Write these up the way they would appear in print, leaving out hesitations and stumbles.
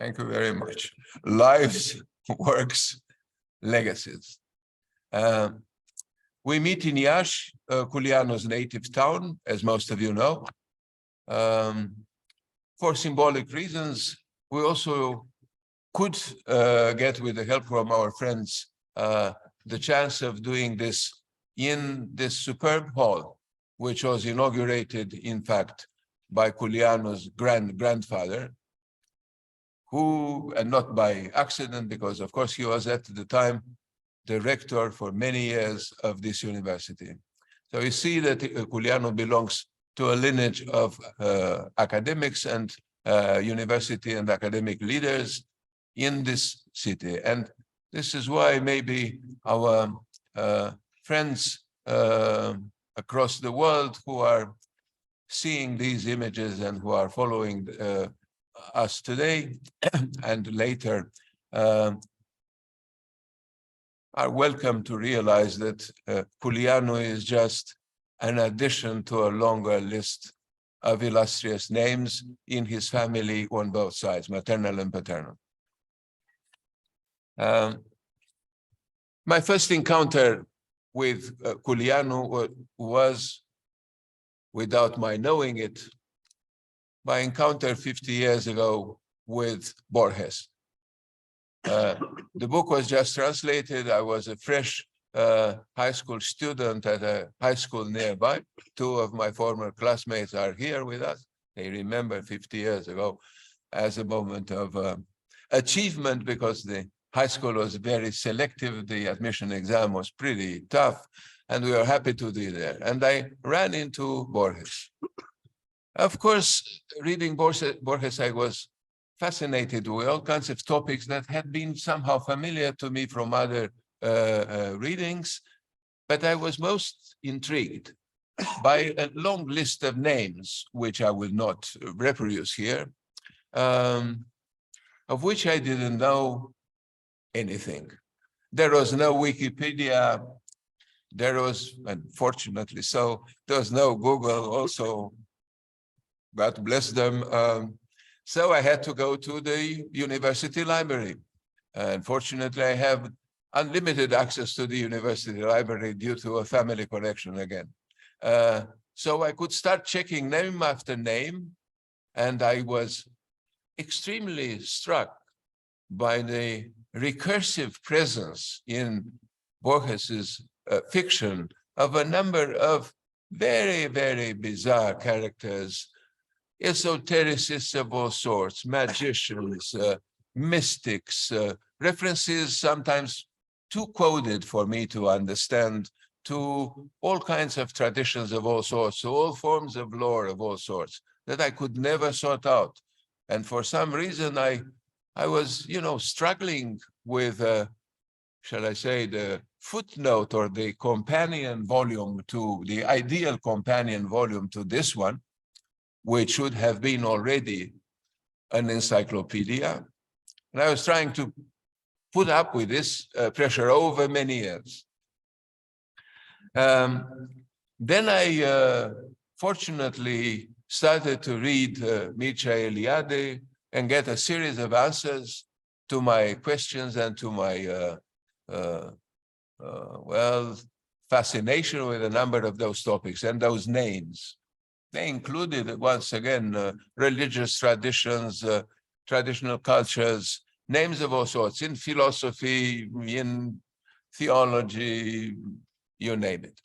Thank you very much. Lives, works, legacies. We meet in Iași, Culianu's native town, as most of you know. For symbolic reasons, we also could get, with the help from our friends, the chance of doing this in this superb hall, which was inaugurated, in fact, by Culianu's grandfather, who, and not by accident, because of course he was at the time the rector for many years of this university. So you see that Culianu belongs to a lineage of academics and university and academic leaders in this city. And this is why maybe our friends across the world who are seeing these images and who are following us today and later are welcome to realize that Culianu is just an addition to a longer list of illustrious names in his family on both sides, maternal and paternal. My first encounter with Culianu was, without my knowing it, my encounter 50 years ago with Borges. The book was just translated. I was a fresh high school student at a high school nearby. Two of my former classmates are here with us. They remember 50 years ago as a moment of achievement, because the high school was very selective. The admission exam was pretty tough, and we were happy to be there. And I ran into Borges. Of course, reading Borges, I was fascinated with all kinds of topics that had been somehow familiar to me from other readings, but I was most intrigued by a long list of names, which I will not reproduce here, of which I didn't know anything. There was no Wikipedia. There was, unfortunately so, there was no Google also. God bless them. So I had to go to the university library. Unfortunately, I have unlimited access to the university library due to a family connection again. So I could start checking name after name, and I was extremely struck by the recursive presence in Borges's fiction of a number of very, very bizarre characters, esotericists of all sorts, magicians, mystics, references sometimes too quoted for me to understand, to all kinds of traditions of all sorts, to all forms of lore of all sorts that I could never sort out. And for some reason, I was, struggling with, shall I say, the footnote or the companion volume to the ideal companion volume to this one, which should have been already an encyclopedia. And I was trying to put up with this pressure over many years. Then I fortunately started to read Mircea Eliade and get a series of answers to my questions and to my, fascination with a number of those topics and those names. They included, once again, religious traditions, traditional cultures, names of all sorts, in philosophy, in theology, you name it,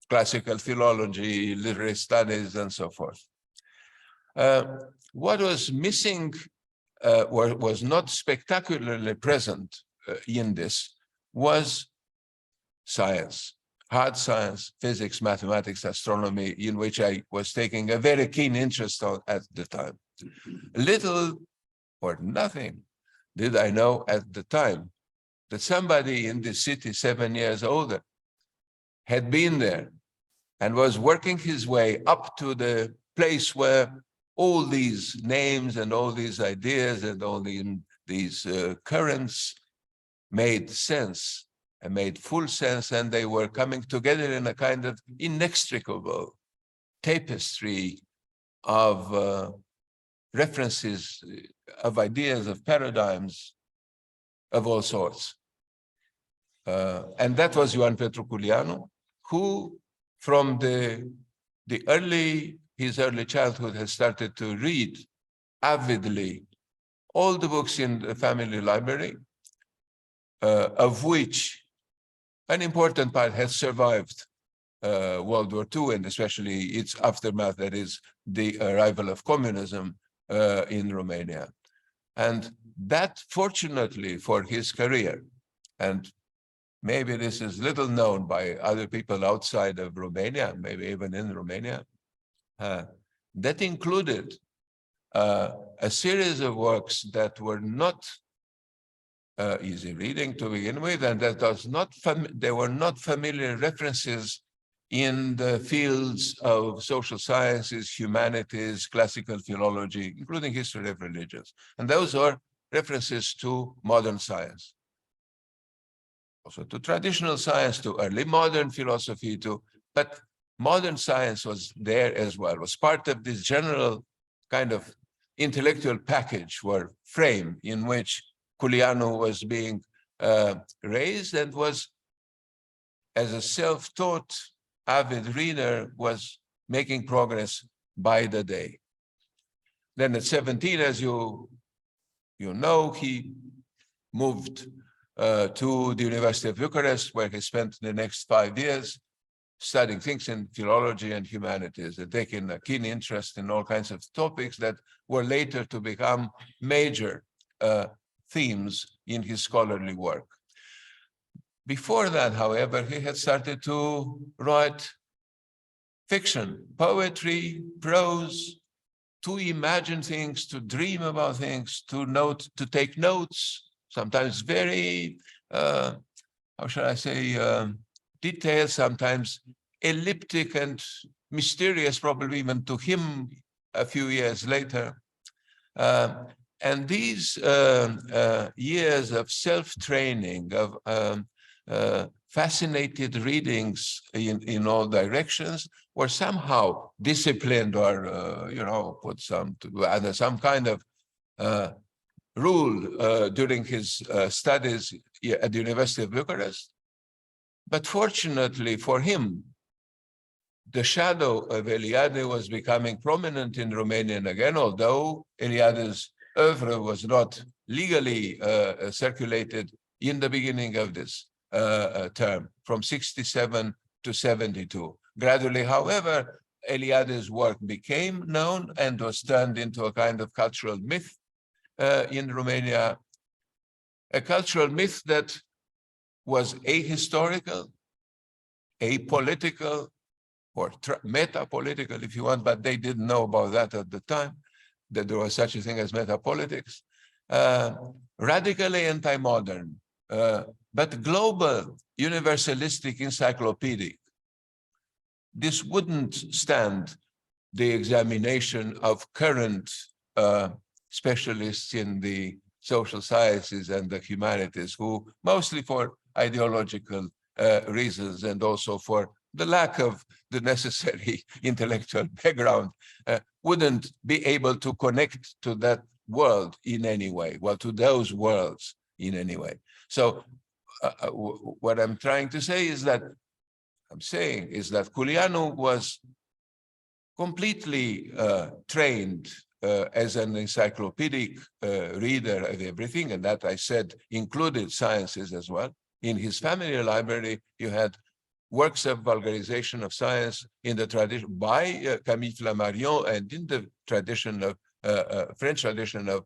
classical philology, literary studies, and so forth. What was missing, was not spectacularly present in this, was science. Hard science, physics, mathematics, astronomy, in which I was taking a very keen interest at the time. Little or nothing did I know at the time that somebody in the city 7 years older had been there and was working his way up to the place where all these names and all these ideas and all these currents made sense. And made full sense, and they were coming together in a kind of inextricable tapestry of references of ideas, of paradigms of all sorts. And that was Ioan Petru Culianu, who from his early childhood has started to read avidly all the books in the family library, of which an important part has survived World War II, and especially its aftermath, that is the arrival of communism in Romania. And that, fortunately for his career, and maybe this is little known by other people outside of Romania, maybe even in Romania, that included a series of works that were not easy reading to begin with, and that they were not familiar references in the fields of social sciences, humanities, classical philology, including history of religions. And those are references to modern science, also to traditional science, to early modern philosophy, but modern science was there as well, was part of this general kind of intellectual package or frame in which Culianu was being raised, and was, as a self-taught avid reader, was making progress by the day. Then at 17, as you know, he moved to the University of Bucharest, where he spent the next 5 years studying things in philology and humanities, and taking a keen interest in all kinds of topics that were later to become major themes in his scholarly work. Before that, however, he had started to write fiction, poetry, prose, to imagine things, to dream about things, to take notes, sometimes very, how shall I say, detailed, sometimes elliptic and mysterious, probably even to him a few years later. And these years of self-training, of fascinated readings in all directions, were somehow disciplined, or put under some kind of rule during his studies at the University of Bucharest. But fortunately for him, the shadow of Eliade was becoming prominent in Romanian again, although Eliade's oeuvre was not legally circulated in the beginning of this term, from 67 to 72. Gradually, however, Eliade's work became known and was turned into a kind of cultural myth in Romania, a cultural myth that was ahistorical, apolitical, or meta-political, if you want, but they didn't know about that at the time, that there was such a thing as meta-politics, radically anti-modern, but global, universalistic, encyclopedic. This wouldn't stand the examination of current specialists in the social sciences and the humanities, who, mostly for ideological reasons and also for the lack of the necessary intellectual background, wouldn't be able to connect to that world in any way, well, to those worlds in any way. So what I'm trying to say is that, Culianu was completely trained as an encyclopedic reader of everything, and that, I said, included sciences as well. In his family library, you had works of vulgarization of science in the tradition by Camille Flammarion, and in the tradition of French tradition of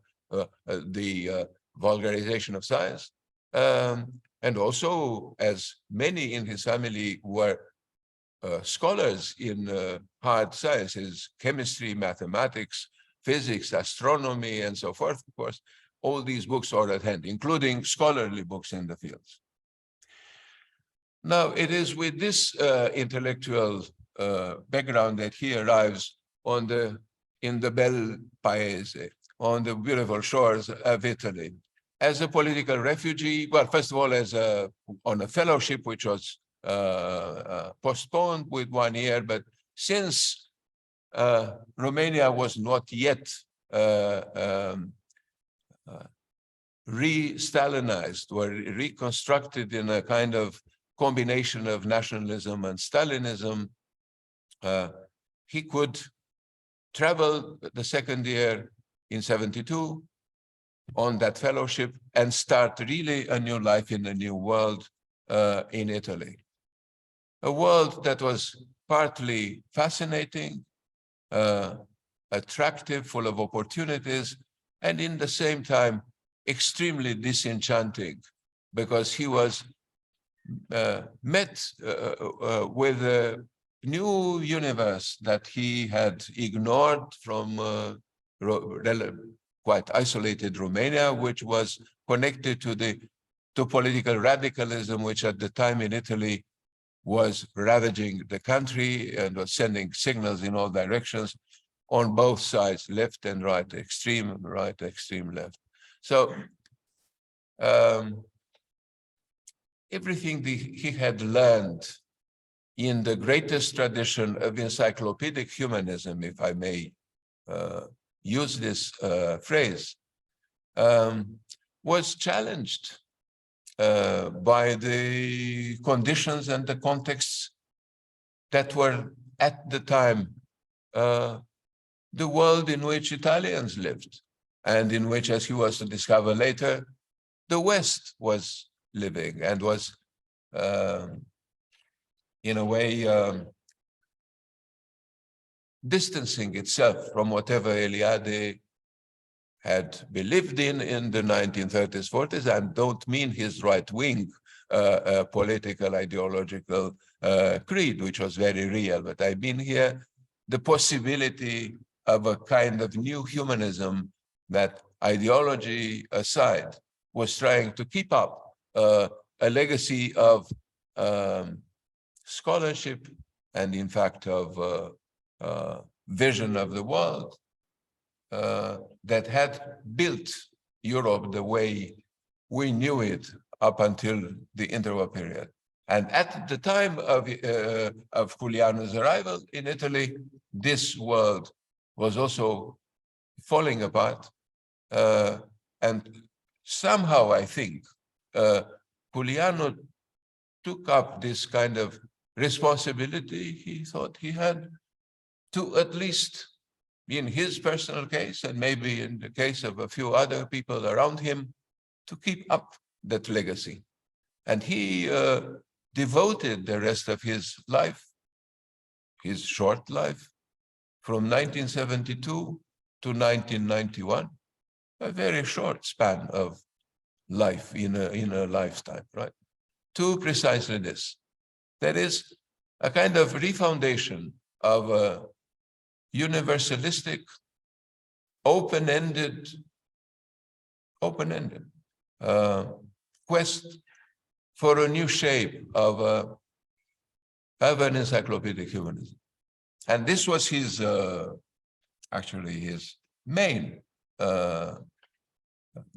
the vulgarization of science. And also, as many in his family were scholars in hard sciences, chemistry, mathematics, physics, astronomy, and so forth, of course, all these books are at hand, including scholarly books in the fields. Now, it is with this intellectual background that he arrives in the Bel Paese, on the beautiful shores of Italy, as a political refugee. Well, first of all, on a fellowship, which was postponed with 1 year, but since Romania was not yet re-Stalinized, were reconstructed in a kind of combination of nationalism and Stalinism, he could travel the second year in 72 on that fellowship and start really a new life in a new world in Italy. A world that was partly fascinating, attractive, full of opportunities, and in the same time, extremely disenchanting, because he was met with a new universe that he had ignored from quite isolated Romania, which was connected to political radicalism, which at the time in Italy was ravaging the country and was sending signals in all directions on both sides, left and right, extreme left. So everything he had learned in the greatest tradition of encyclopedic humanism, if I may use this phrase, was challenged by the conditions and the contexts that were at the time the world in which Italians lived, and in which, as he was to discover later, the West was living and was, in a way, distancing itself from whatever Eliade had believed in the 1930s, 40s, and don't mean his right-wing political, ideological creed, which was very real, but I mean here the possibility of a kind of new humanism that, ideology aside, was trying to keep up a legacy of scholarship and, in fact, of vision of the world that had built Europe the way we knew it up until the interwar period. And at the time of Culianu's arrival in Italy, this world was also falling apart. And somehow, I think, Culianu took up this kind of responsibility he thought he had to, at least in his personal case, and maybe in the case of a few other people around him, to keep up that legacy. And he devoted the rest of his life, his short life, from 1972 to 1991, a very short span of life in a lifetime, right? To precisely this. That is a kind of refoundation of a universalistic, open-ended quest for a new shape of an encyclopedic humanism. And this was his, actually his main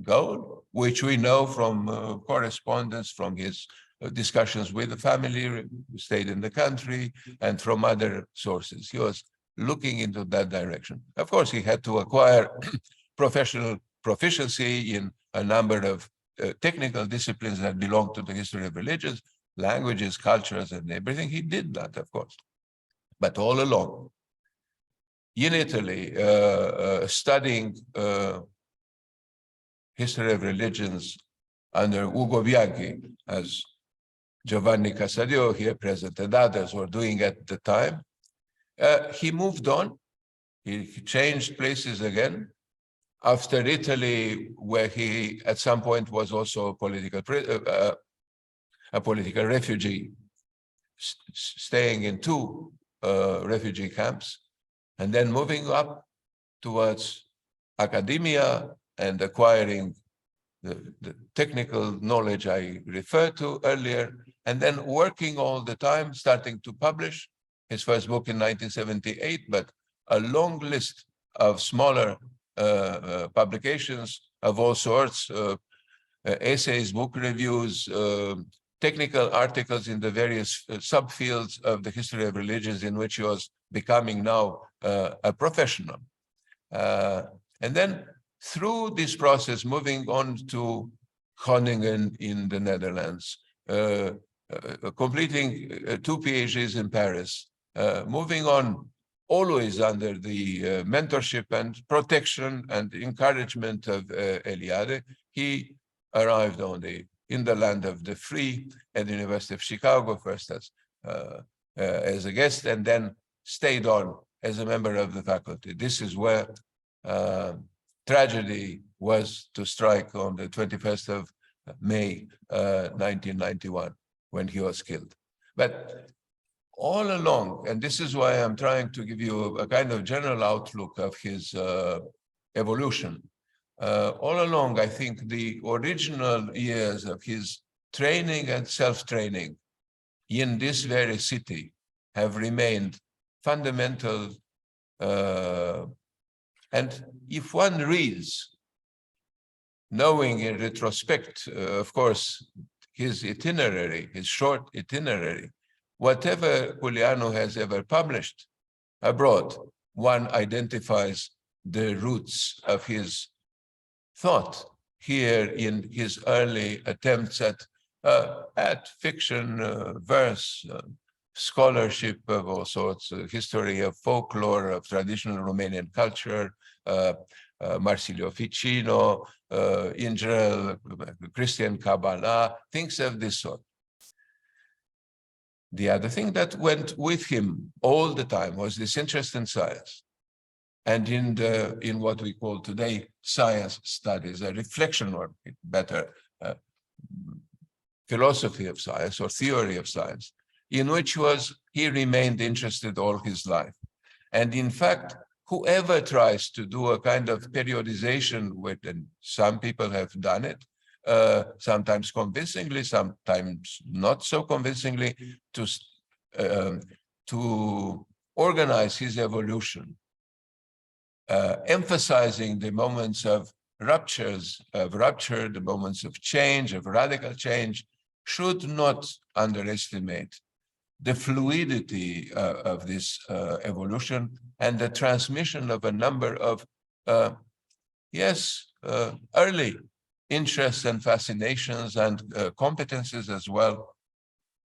goal, which we know from correspondence, from his discussions with the family who stayed in the country, and from other sources. He was looking into that direction. Of course, he had to acquire professional proficiency in a number of technical disciplines that belong to the history of religions, languages, cultures, and everything. He did that, of course. But all along, in Italy, studying history of religions under Ugo Bianchi, as Giovanni Casadio here present and others were doing at the time, he moved on. He changed places again. After Italy, where he at some point was also a political refugee, staying in two refugee camps, and then moving up towards academia and acquiring the technical knowledge I referred to earlier, and then working all the time, starting to publish his first book in 1978, but a long list of smaller publications of all sorts, essays, book reviews, technical articles in the various subfields of the history of religions in which he was becoming now a professional. And then through this process, moving on to Groningen in the Netherlands, completing 2 PhDs in Paris, moving on always under the mentorship and protection and encouragement of Eliade, he arrived in the land of the free at the University of Chicago, first as a guest, and then stayed on as a member of the faculty. This is where tragedy was to strike on the 21st of May, 1991, when he was killed. But all along, and this is why I'm trying to give you a kind of general outlook of his evolution. All along, I think the original years of his training and self-training in this very city have remained fundamental. And if one reads, knowing in retrospect, of course, his itinerary, his short itinerary, whatever Culianu has ever published abroad, one identifies the roots of his thought here in his early attempts at fiction, verse, scholarship of all sorts, history of folklore, of traditional Romanian culture, Marsilio Ficino, in general, Christian Kabbalah, things of this sort. The other thing that went with him all the time was this interest in science, and in what we call today science studies, a reflection, or better, philosophy of science or theory of science, in which he remained interested all his life. And in fact, whoever tries to do a kind of periodization with, and some people have done it, sometimes convincingly, sometimes not so convincingly, to organize his evolution, emphasizing the moments of rupture, the moments of change, of radical change, should not underestimate the fluidity of this evolution and the transmission of a number of, early interests and fascinations and competences as well,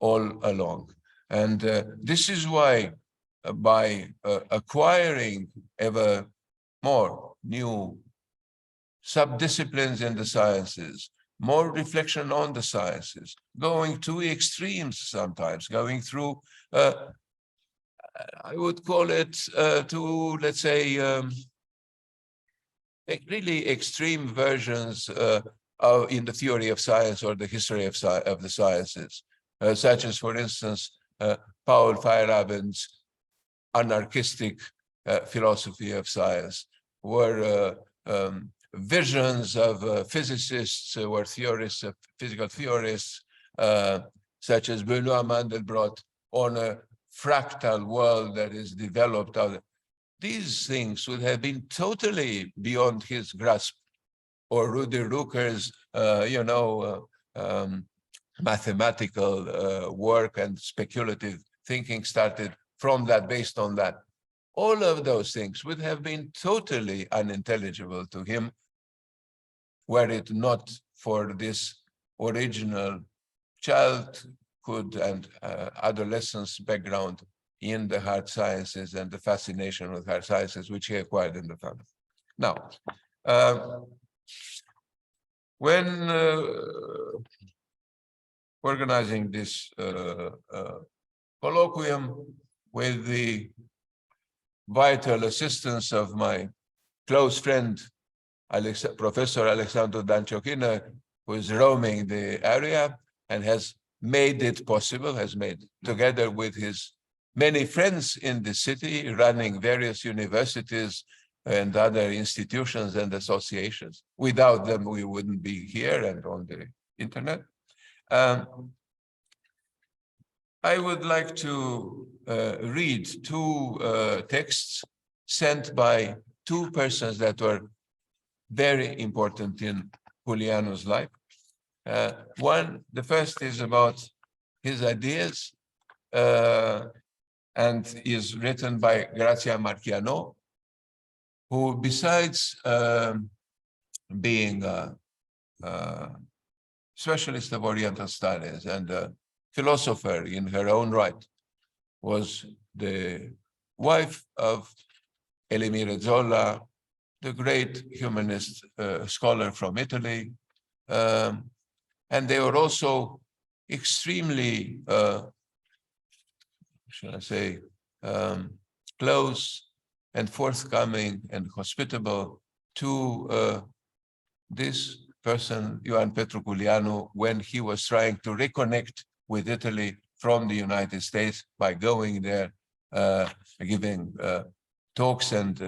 all along. And this is why, by acquiring ever more new subdisciplines in the sciences, more reflection on the sciences, going to extremes sometimes, going through, I would call it to, let's say, really extreme versions in the theory of science or the history of the sciences, such as, for instance, Paul Feyerabend's anarchistic philosophy of science, where visions of physicists or theorists, physical theorists, such as Benoit Mandelbrot, on a fractal world that is developed out. These things would have been totally beyond his grasp, or Rudy Rucker's, mathematical work and speculative thinking started from that, based on that. All of those things would have been totally unintelligible to him were it not for this original childhood and adolescence background in the hard sciences and the fascination with hard sciences, which he acquired in the family. Now, when organizing this colloquium with the vital assistance of my close friend, Professor Alexandru Danciochina, who is roaming the area and has made it possible, has made, together with his many friends in the city, running various universities and other institutions and associations. Without them, we wouldn't be here and on the internet. I would like to read two texts sent by two persons that were very important in Culianu's life. The first is about his ideas and is written by Grazia Marchiano. who besides being a specialist of Oriental studies and a philosopher in her own right, was the wife of Elimir Zola, the great humanist scholar from Italy. And they were also extremely, shall I say, close and forthcoming and hospitable to this person, Ioan Petru Culianu, when he was trying to reconnect with Italy from the United States by going there, giving talks and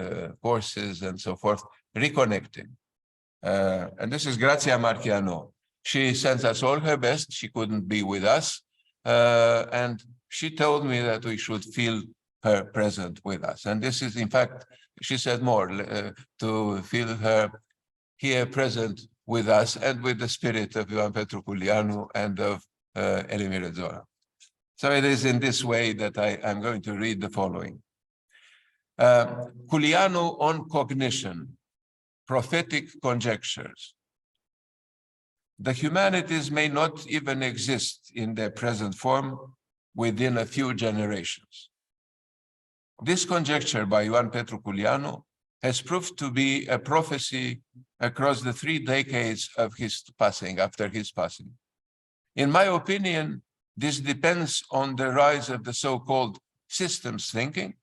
courses and so forth, reconnecting. And this is Grazia Marchiano. She sends us all her best. She couldn't be with us. And she told me that we should feel her present with us. And this is, in fact, she said more, to feel her here present with us and with the spirit of Ioan Petru Culianu and of Elimir Zola. So it is in this way that I'm going to read the following. Culianu on cognition, prophetic conjectures. The humanities may not even exist in their present form within a few generations. This conjecture by Ioan Petru Culianu has proved to be a prophecy across the 3 decades of his passing, after his passing. In my opinion, this depends on the rise of the so-called systems thinking,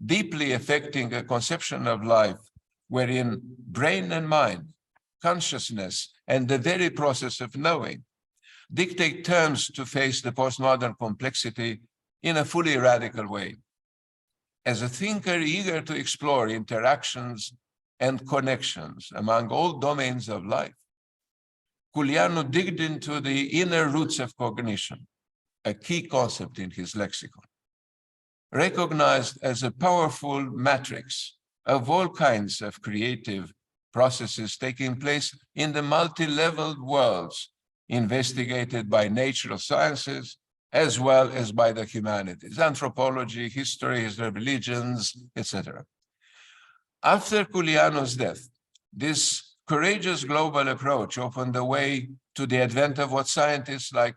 deeply affecting a conception of life wherein brain and mind, consciousness, and the very process of knowing dictate terms to face the postmodern complexity in a fully radical way. As a thinker eager to explore interactions and connections among all domains of life, Culianu digged into the inner roots of cognition, a key concept in his lexicon, recognized as a powerful matrix of all kinds of creative processes taking place in the multi-leveled worlds investigated by natural sciences as well as by the humanities, anthropology, history, religions, etc. After Culianu's death, this courageous global approach opened the way to the advent of what scientists like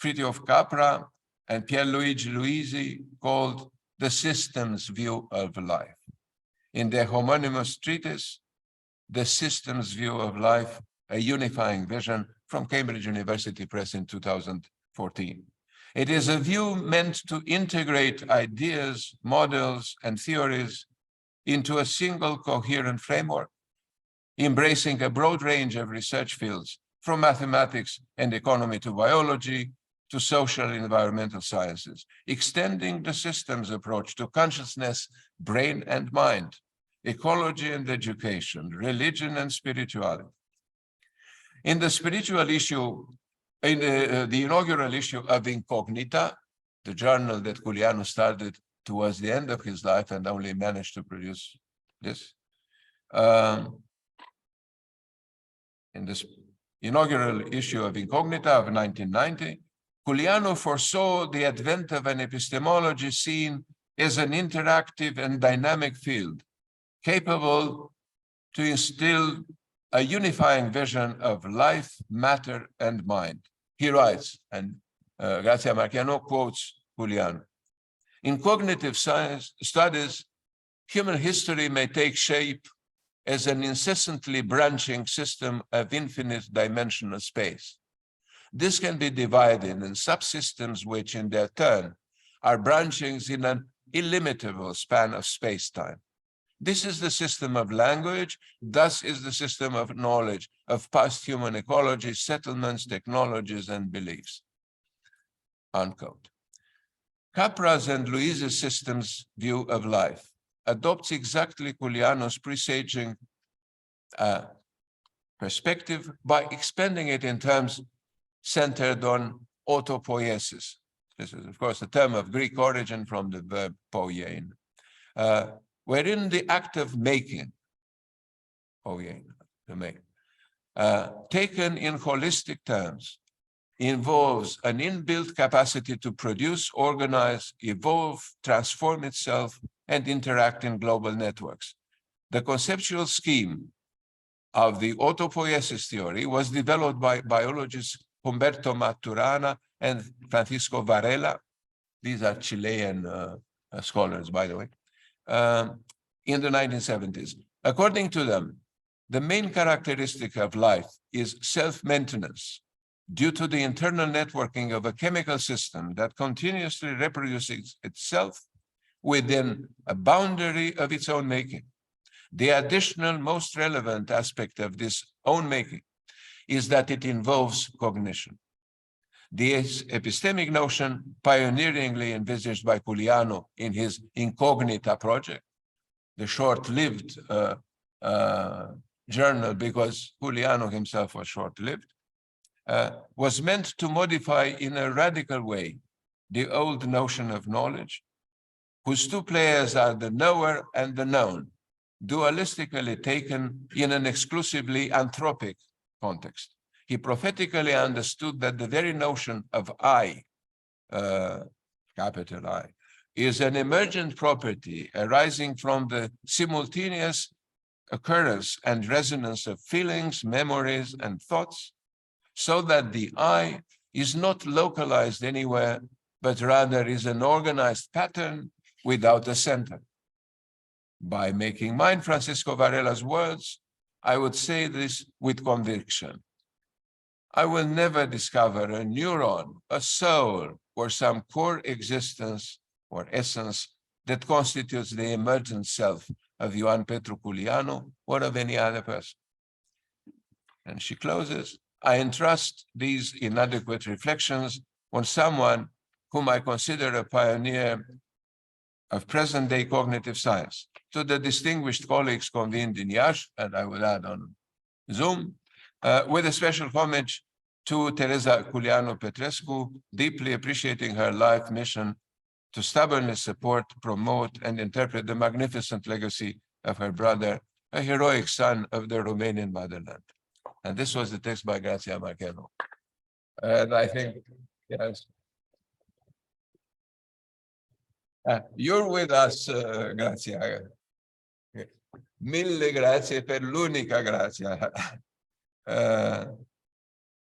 Fritjof Capra and Pierluigi Luisi called the systems view of life. In their homonymous treatise, The Systems View of Life, a Unifying Vision, from Cambridge University Press in 2014. It is a view meant to integrate ideas, models, and theories into a single coherent framework, embracing a broad range of research fields, from mathematics and economy to biology, to social and environmental sciences, extending the systems approach to consciousness, brain and mind, ecology and education, religion and spirituality. In the spiritual issue, in the inaugural issue of Incognita, the journal that Culianu started towards the end of his life and only managed to produce this, in this inaugural issue of Incognita of 1990, Culianu foresaw the advent of an epistemology seen as an interactive and dynamic field, capable to instill a unifying vision of life, matter, and mind. He writes, and Grazia Marchiano quotes Culianu, in cognitive science studies, human history may take shape as an incessantly branching system of infinite dimensional space. This can be divided in subsystems which, in their turn, are branchings in an illimitable span of space-time. This is the system of language, thus is the system of knowledge, of past human ecology, settlements, technologies, and beliefs. Unquote. Capra's and Luisi's systems view of life adopts exactly Culianu's presaging perspective by expanding it in terms centered on autopoiesis. This is, of course, a term of Greek origin from the verb poiein, wherein the act of making, poiein, to make, taken in holistic terms, involves an inbuilt capacity to produce, organize, evolve, transform itself, and interact in global networks. The conceptual scheme of the autopoiesis theory was developed by biologists Humberto Maturana and Francisco Varela. These are Chilean scholars, by the way, in the 1970s. According to them, the main characteristic of life is self-maintenance due to the internal networking of a chemical system that continuously reproduces itself within a boundary of its own making. The additional, most relevant aspect of this own making is that it involves cognition. The epistemic notion, pioneeringly envisaged by Culianu in his Incognita project, the short-lived journal, because Culianu himself was short-lived, was meant to modify in a radical way the old notion of knowledge, whose two players are the knower and the known, dualistically taken in an exclusively anthropic context. He prophetically understood that the very notion of I, capital I, is an emergent property arising from the simultaneous occurrence and resonance of feelings, memories, and thoughts, so that the I is not localized anywhere, but rather is an organized pattern without a center. By making mine Francisco Varela's words, I would say this with conviction. I will never discover a neuron, a soul, or some core existence or essence that constitutes the emergent self of Ioan Petru Culianu or of any other person. And she closes, I entrust these inadequate reflections on someone whom I consider a pioneer of present-day cognitive science, to the distinguished colleagues convened in Iași, and I will add on Zoom, with a special homage to Teresa Culianu Petrescu, deeply appreciating her life mission to stubbornly support, promote, and interpret the magnificent legacy of her brother, a heroic son of the Romanian motherland. And this was the text by Grazia Marchiano. And I think, yes. You're with us, Grazia. Mille grazie per l'unica grazia.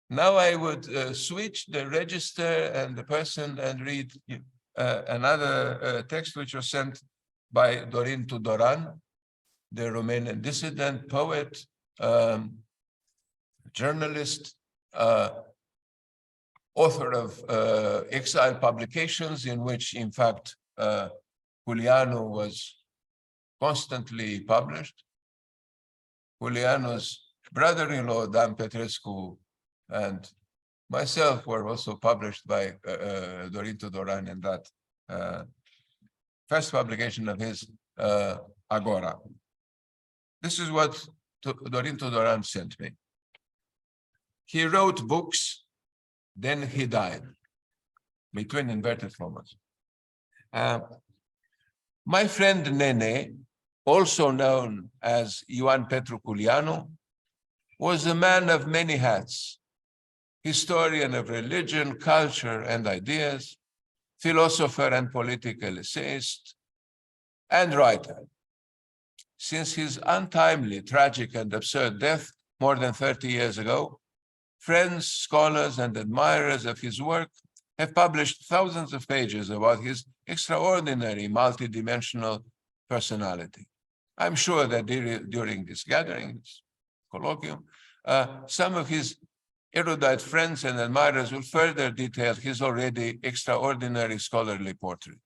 Now I would switch the register and the person and read another text which was sent by Dorin Tudoran, the Romanian dissident, poet, journalist, author of exile publications, in which, in fact, Culianu was constantly published. Culianu's brother-in-law, Dan Petrescu, and myself were also published by Dorin Tudoran in that first publication of his, Agora. This is what Dorin Tudoran sent me. He wrote books, then he died, between inverted commas. My friend Nene, also known as Ioan Petru Culianu, was a man of many hats, historian of religion, culture, and ideas, philosopher and political essayist, and writer. Since his untimely, tragic, and absurd death more than 30 years ago, friends, scholars, and admirers of his work have published thousands of pages about his extraordinary multidimensional personality. I'm sure that during this gathering, this colloquium, some of his erudite friends and admirers will further detail his already extraordinary scholarly portrait.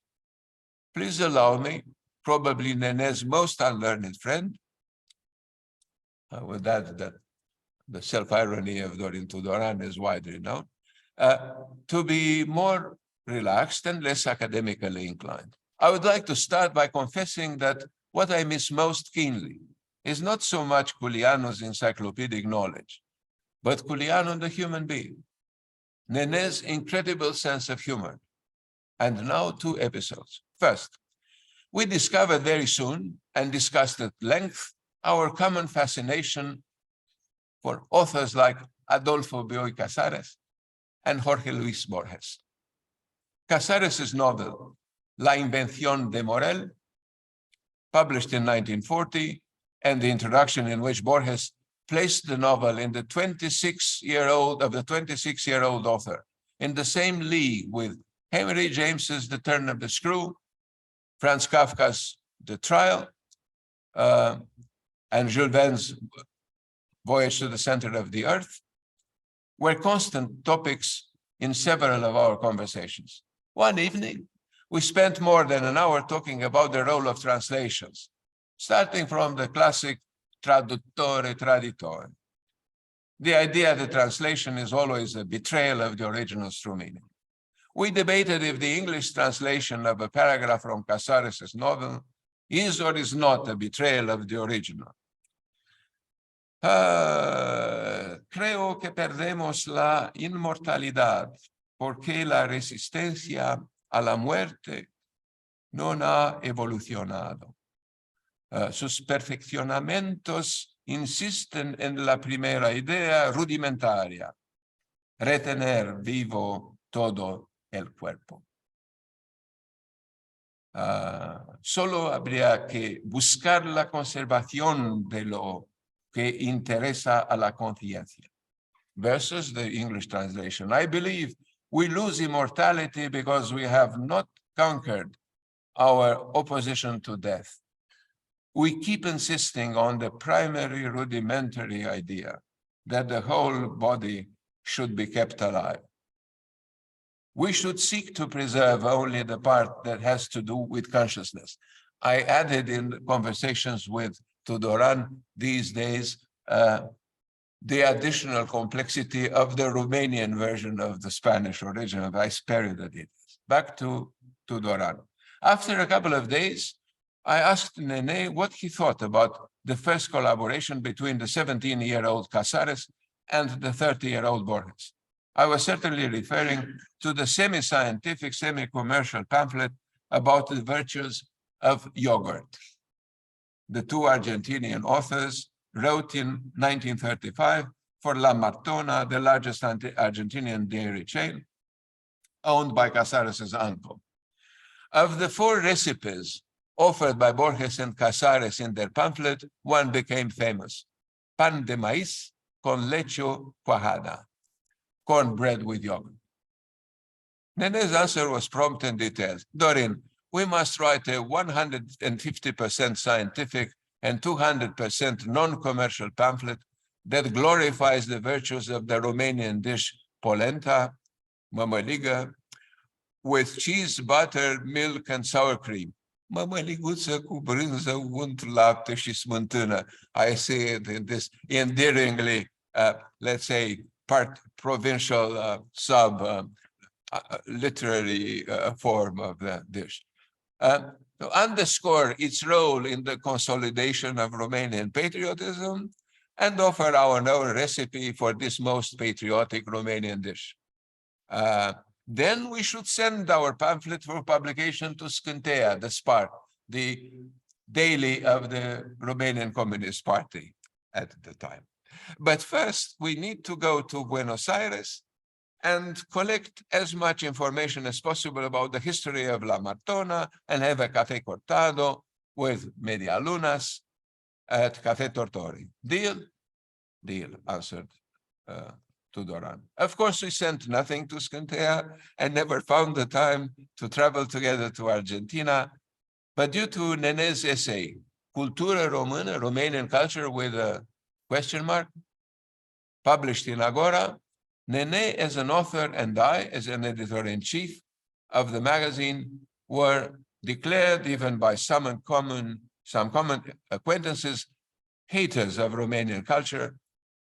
Please allow me, probably Nene's most unlearned friend, with that the self-irony of Dorin Tudoran is widely known, to be more relaxed and less academically inclined. I would like to start by confessing that what I miss most keenly is not so much Culianu's encyclopedic knowledge, but Culianu the human being, Nene's incredible sense of humor, and now two episodes. First, we discovered very soon and discussed at length our common fascination for authors like Adolfo Bioy Casares and Jorge Luis Borges. Casares' novel, La Invención de Morel, published in 1940, and the introduction in which Borges placed the novel in the 26-year-old author in the same league with Henry James's The Turn of the Screw, Franz Kafka's The Trial, and Jules Verne's Voyage to the Center of the Earth, were constant topics in several of our conversations. One evening, we spent more than an hour talking about the role of translations, starting from the classic traduttore traditore. The idea that translation is always a betrayal of the original's true meaning. We debated if the English translation of a paragraph from Casares' novel is or is not a betrayal of the original. Creo que perdemos la inmortalidad porque la resistencia a la muerte no ha evolucionado. Sus perfeccionamientos insisten en la primera idea rudimentaria, retener vivo todo el cuerpo. Solo habría que buscar la conservación de lo que interesa a la conciencia. Versus the English translation. I believe we lose immortality because we have not conquered our opposition to death. We keep insisting on the primary rudimentary idea that the whole body should be kept alive. We should seek to preserve only the part that has to do with consciousness. I added in conversations with Tudoran these days the additional complexity of the Romanian version of the Spanish original. I spared it. Back to Tudoran. After a couple of days, I asked Nene what he thought about the first collaboration between the 17-year-old Casares and the 30-year-old Borges. I was certainly referring to the semi-scientific, semi-commercial pamphlet about the virtues of yogurt. The two Argentinian authors wrote in 1935 for La Martona, the largest Argentinian dairy chain, owned by Casares' uncle. Of the 4 recipes offered by Borges and Casares in their pamphlet, one became famous: pan de maíz con leche cuajada, cornbread with yogurt. Nene's answer was prompt and detailed. Dorin, we must write a 150% scientific and 200% non-commercial pamphlet that glorifies the virtues of the Romanian dish polenta, mămăligă, with cheese, butter, milk, and sour cream. Mămăliguță cu brânză, unt, lapte și smântână. I say it in this endearingly, let's say, provincial literary form of the dish. To underscore its role in the consolidation of Romanian patriotism and offer our own recipe for this most patriotic Romanian dish. Then we should send our pamphlet for publication to Scânteia, the Spart, the daily of the Romanian Communist Party at the time. But first, we need to go to Buenos Aires and collect as much information as possible about the history of La Martona and have a café cortado with medialunas at Café Tortori. Deal? Deal, answered Tudoran. Of course, we sent nothing to Scânteia and never found the time to travel together to Argentina, but due to Nene's essay, Cultură Română, Romanian Culture with a question mark, published in Agora, Nene as an author and I as an editor-in-chief of the magazine were declared, even by some common acquaintances, haters of Romanian culture,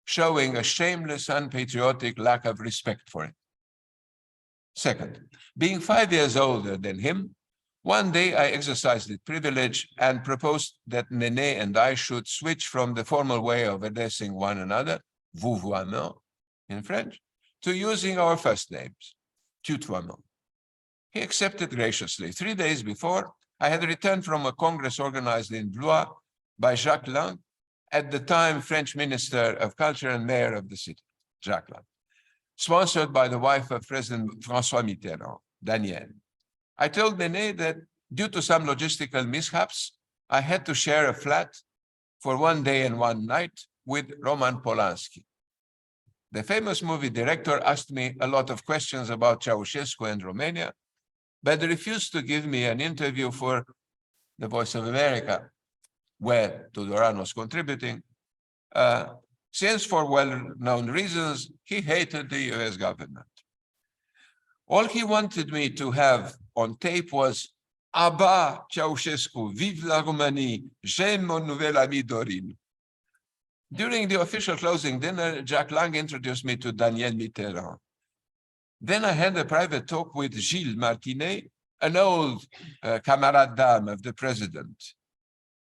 showing a shameless, unpatriotic lack of respect for it. Second, being 5 years older than him, one day I exercised the privilege and proposed that Nene and I should switch from the formal way of addressing one another, vouvoiement in French, to using our first names, tutoiement. He accepted graciously. 3 days before, I had returned from a congress organized in Blois by Jacques Lang, at the time French Minister of Culture and Mayor of the city, Jacques Lang, sponsored by the wife of President François Mitterrand, Danielle. I told Nene that due to some logistical mishaps, I had to share a flat for One Day and One Night with Roman Polanski. The famous movie director asked me a lot of questions about Ceausescu and Romania, but refused to give me an interview for The Voice of America, where Tudoran was contributing, since for well-known reasons, he hated the US government. All he wanted me to have on tape was "Aba Ceausescu, vive la Roumanie, j'aime mon nouvel ami Dorin." During the official closing dinner, Jacques Lang introduced me to Daniel Mitterrand. Then I had a private talk with Gilles Martinet, an old camarade d'âme of the president,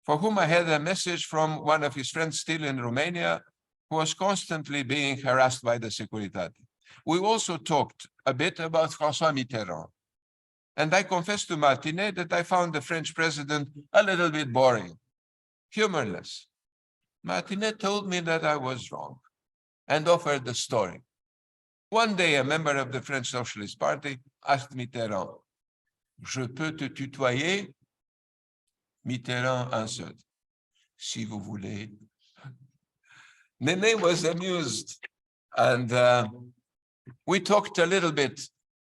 for whom I had a message from one of his friends still in Romania, who was constantly being harassed by the Securitate. We also talked a bit about François Mitterrand. And I confessed to Martinet that I found the French president a little bit boring, humorless. Martinet told me that I was wrong and offered the story. One day, a member of the French Socialist Party asked Mitterrand, "Je peux te tutoyer?" Mitterrand answered, "Si vous voulez." Nene was amused, and we talked a little bit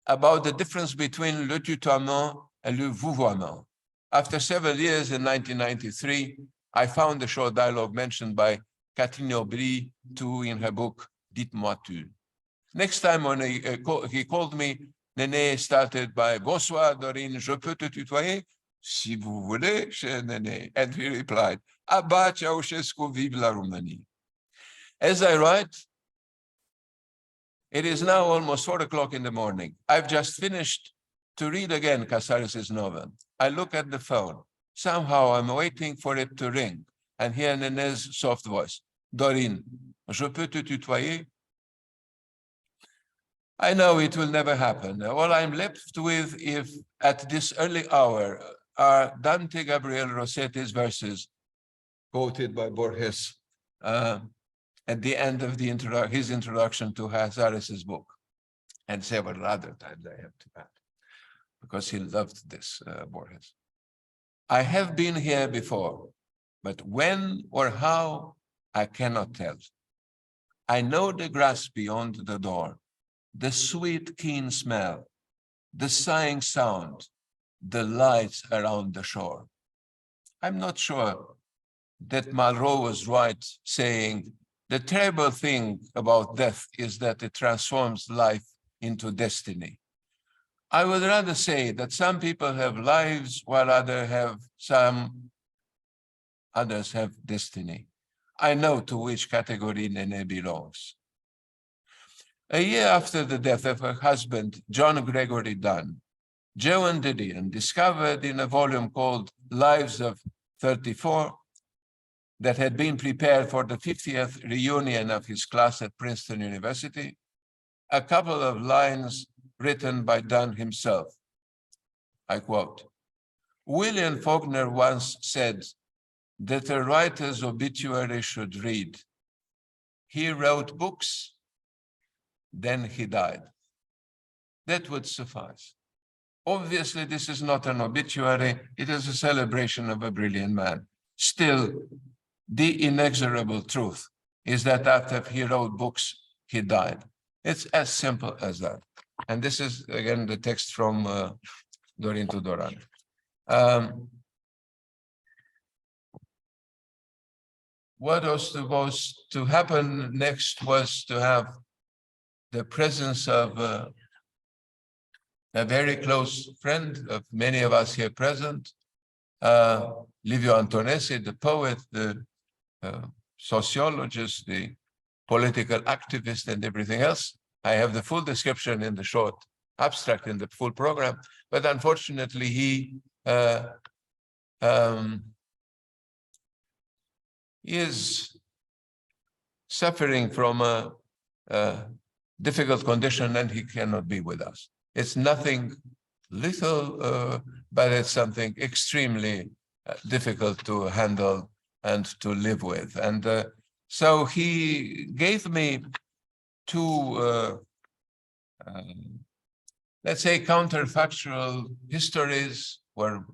about the difference between le tutoiement and le vouvoiement. After several years, in 1993, I found the short dialogue mentioned by Catherine Aubry too in her book, Dites-moi tu. Next time when he called me, Nene started by "Bonsoir, Dorin, je peux te tutoyer?" "Si vous voulez, cher Nene." And he replied, "Aba Ceausescu, vive la Roumanie." As I write, it is now almost 4 o'clock in the morning. I've just finished to read again Casares's novel. I look at the phone. Somehow I'm waiting for it to ring and hear Nene's soft voice. "Dorin, je peux te tutoyer?" I know it will never happen. All I'm left with, if at this early hour, are Dante Gabriel Rossetti's verses, quoted by Borges, at the end of his introduction to Casares's book, and several other times I have to add, because he loved this, Borges. I have been here before, but when or how, I cannot tell. I know the grass beyond the door, the sweet, keen smell, the sighing sound, the lights around the shore. I'm not sure that Malraux was right saying, "The terrible thing about death is that it transforms life into destiny." I would rather say that some people have lives while others have destiny. I know to which category Nene belongs. A year after the death of her husband, John Gregory Dunn, Joan Didion discovered in a volume called Lives of 34 that had been prepared for the 50th reunion of his class at Princeton University, a couple of lines written by Dunn himself. I quote, "William Faulkner once said that a writer's obituary should read, 'He wrote books, then he died.' That would suffice. Obviously, this is not an obituary, it is a celebration of a brilliant man. Still, the inexorable truth is that after he wrote books, he died. It's as simple as that. And this is, again, the text from Dorin Tudoran. What was supposed to happen next was to have the presence of a very close friend of many of us here present, Liviu Antonesei, the poet, the sociologist, the political activist, and everything else. I have the full description in the short abstract in the full program, but unfortunately he is suffering from a difficult condition and he cannot be with us. It's nothing little, but it's something extremely difficult to handle and to live with. And so he gave me two, let's say, counterfactual histories or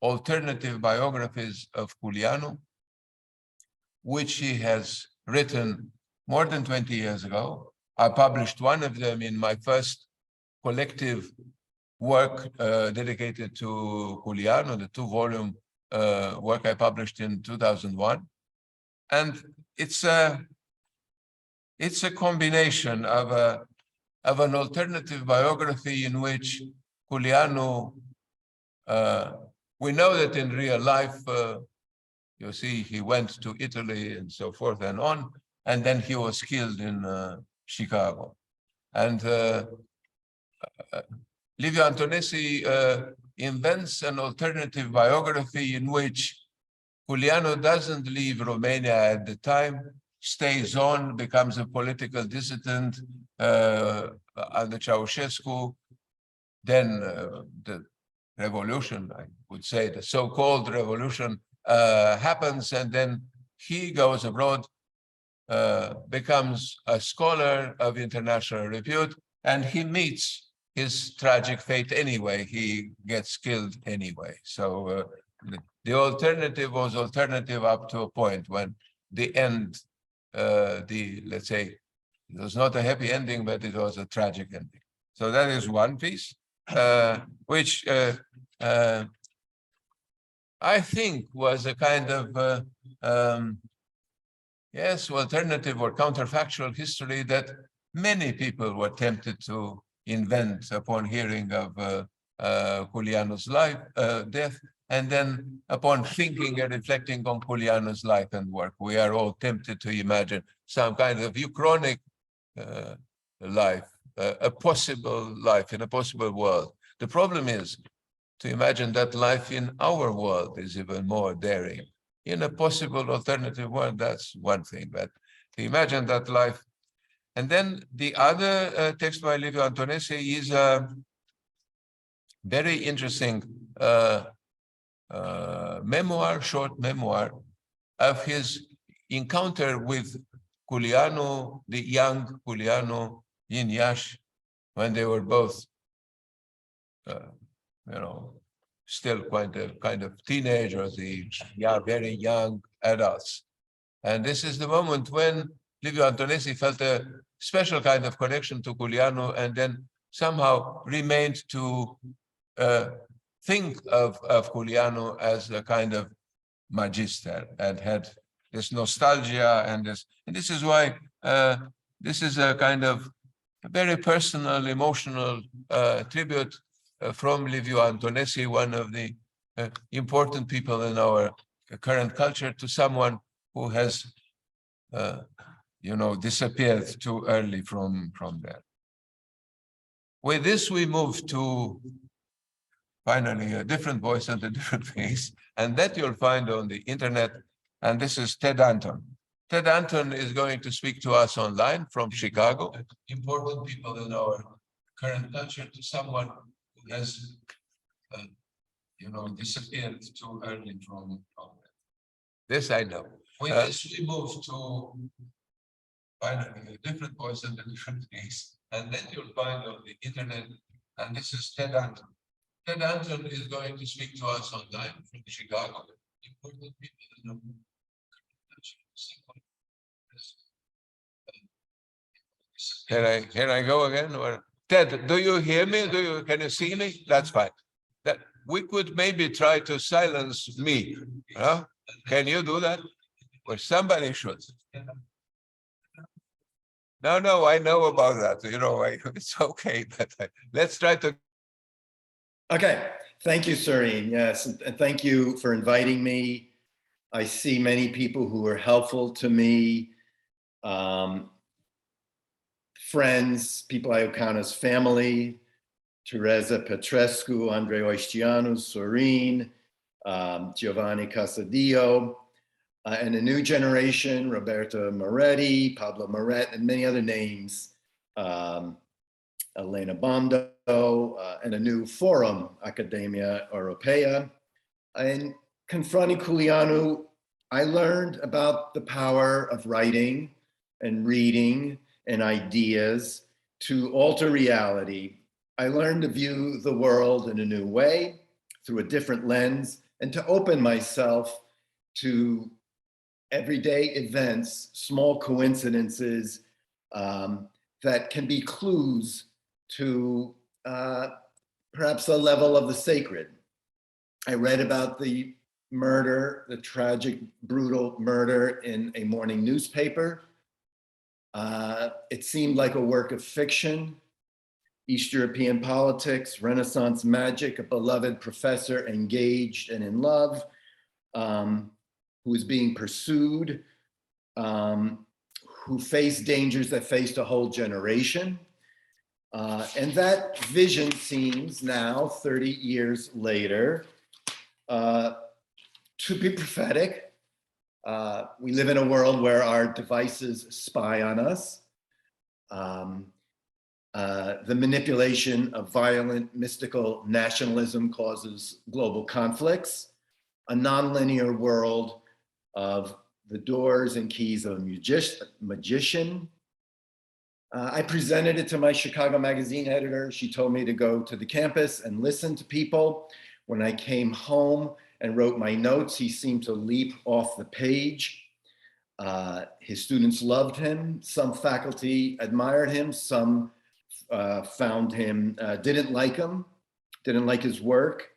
alternative biographies of Culianu. which he has written more than 20 years ago. I published one of them in my first collective work dedicated to Culianu, the 2-volume work I published in 2001. And it's a combination of an alternative biography in which Culianu, we know that in real life, you see, he went to Italy and so forth and on, and then he was killed in Chicago. And Liviu Antonesei invents an alternative biography in which Culianu doesn't leave Romania at the time, stays on, becomes a political dissident under Ceausescu. Then the revolution, I would say, the so-called revolution happens, and then he goes abroad, becomes a scholar of international repute, and he meets his tragic fate anyway. He gets killed anyway. So the alternative was alternative up to a point when the end, let's say, it was not a happy ending, but it was a tragic ending. So that is one piece, which I think was a kind of, yes, alternative or counterfactual history that many people were tempted to invent upon hearing of Culianu's death, and then upon thinking and reflecting on Culianu's life and work. We are all tempted to imagine some kind of uchronic life, a possible life in a possible world. The problem is to imagine that life in our world is even more daring. In a possible alternative world, that's one thing, but to imagine that life. And then the other text by Liviu Antonesei is a very interesting memoir, short memoir of his encounter with Culianu, the young Culianu in Iași, when they were both, still quite a kind of teenagers, very young adults. And this is the moment when Liviu Antonesei felt a special kind of connection to Culianu, and then somehow remained to think of Culianu as a kind of magister, and had this nostalgia and this is why this is a kind of very personal, emotional tribute from Liviu Antonesei, one of the important people in our current culture, to someone who has disappeared too early from there. With this, we move to finally a different voice and a different face, and that you'll find on the internet. And this is Ted Anton. Ted Anton is going to speak to us online from Chicago. Important people in our current culture, to someone who has, disappeared too early from there. This I know. With this, we move to finally a different voice and a different face, and then you'll find on the internet. And this is Ted Anton. Ted Anton is going to speak to us online from Chicago. Important people in our culture. Can I go again? Or Ted, do you hear me? Can you see me? That's fine. That we could maybe try to silence me. Can you do that? Or somebody should. No, I know about that. It's okay, but let's try to. Okay, thank you, Sorin. Yes, and thank you for inviting me. I see many people who are helpful to me, friends, people I count as family, Teresa Petrescu, Andre Oistianu, Sorin, Giovanni Casadillo, and a new generation, Roberta Moretti, Pablo Maurette, and many other names, Elena Bondo, and a new forum, Academia Europaea. And confronting Culianu, I learned about the power of writing and reading and ideas to alter reality. I learned to view the world in a new way, through a different lens, and to open myself to everyday events, small coincidences that can be clues to perhaps the level of the sacred. I read about the murder, the tragic, brutal murder in a morning newspaper. It seemed like a work of fiction. East European politics, Renaissance magic, a beloved professor engaged and in love, who is being pursued, who faced dangers that faced a whole generation. And that vision seems now, 30 years later, to be prophetic. We live in a world where our devices spy on us. The manipulation of violent, mystical nationalism causes global conflicts. A nonlinear world of the doors and keys of a magician. I presented it to my Chicago Magazine editor. She told me to go to the campus and listen to people. When I came home and wrote my notes, he seemed to leap off the page. His students loved him. Some faculty admired him. Some found him, didn't like him, didn't like his work.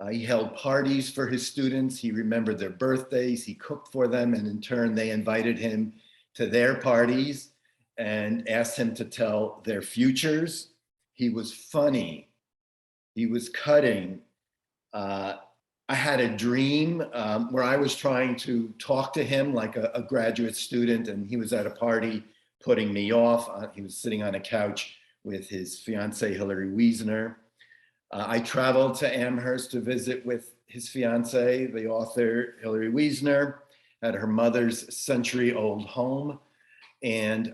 He held parties for his students. He remembered their birthdays. He cooked for them. And in turn, they invited him to their parties and asked him to tell their futures. He was funny. He was cutting. I had a dream where I was trying to talk to him like a graduate student, and he was at a party putting me off. He was sitting on a couch with his fiancée, Hillary Wiesner. I traveled to Amherst to visit with his fiancée, the author, Hillary Wiesner, at her mother's century-old home. And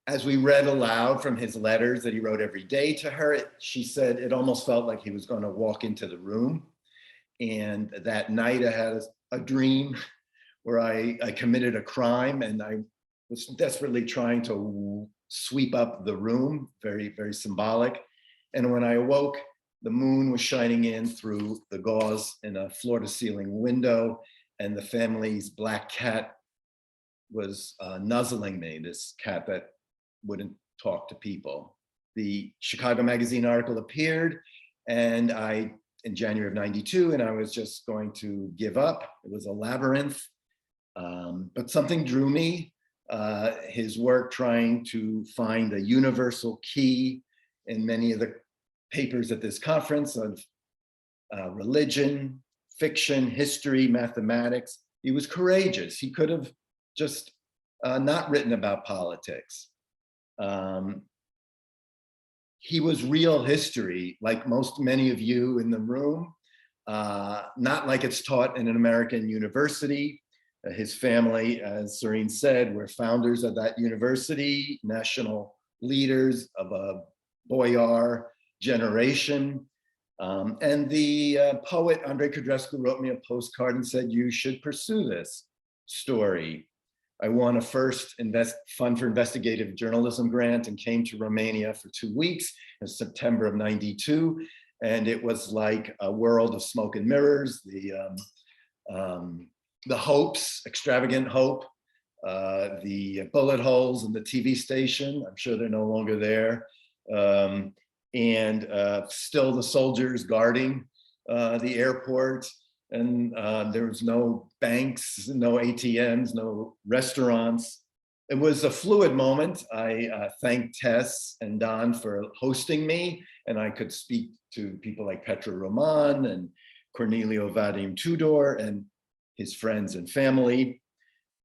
as we read aloud from his letters that he wrote every day to her, she said it almost felt like he was going to walk into the room. And that night I had a dream where I committed a crime, and I was desperately trying to sweep up the room, very, very symbolic. And when I awoke, the moon was shining in through the gauze in a floor-to-ceiling window, and the family's black cat was nuzzling me, this cat that wouldn't talk to people. The Chicago Magazine article appeared, and in January of '92, and I was just going to give up. It was a labyrinth, but something drew me. His work trying to find a universal key in many of the papers at this conference of religion, fiction, history, mathematics. He was courageous. He could have just not written about politics. He was real history, like many of you in the room, not like it's taught in an American university. His family, as Sorin said, were founders of that university, national leaders of a boyar generation. And the poet Andrei Codrescu wrote me a postcard and said, you should pursue this story. I won a first Fund for Investigative Journalism grant and came to Romania for 2 weeks in September of '92. And it was like a world of smoke and mirrors, the hopes, extravagant hope, the bullet holes in the TV station. I'm sure they're no longer there. And still the soldiers guarding the airport. And there was no banks, no ATMs, no restaurants. It was a fluid moment. I thanked Tess and Don for hosting me, and I could speak to people like Petru Roman and Cornelio Vadim Tudor and his friends and family.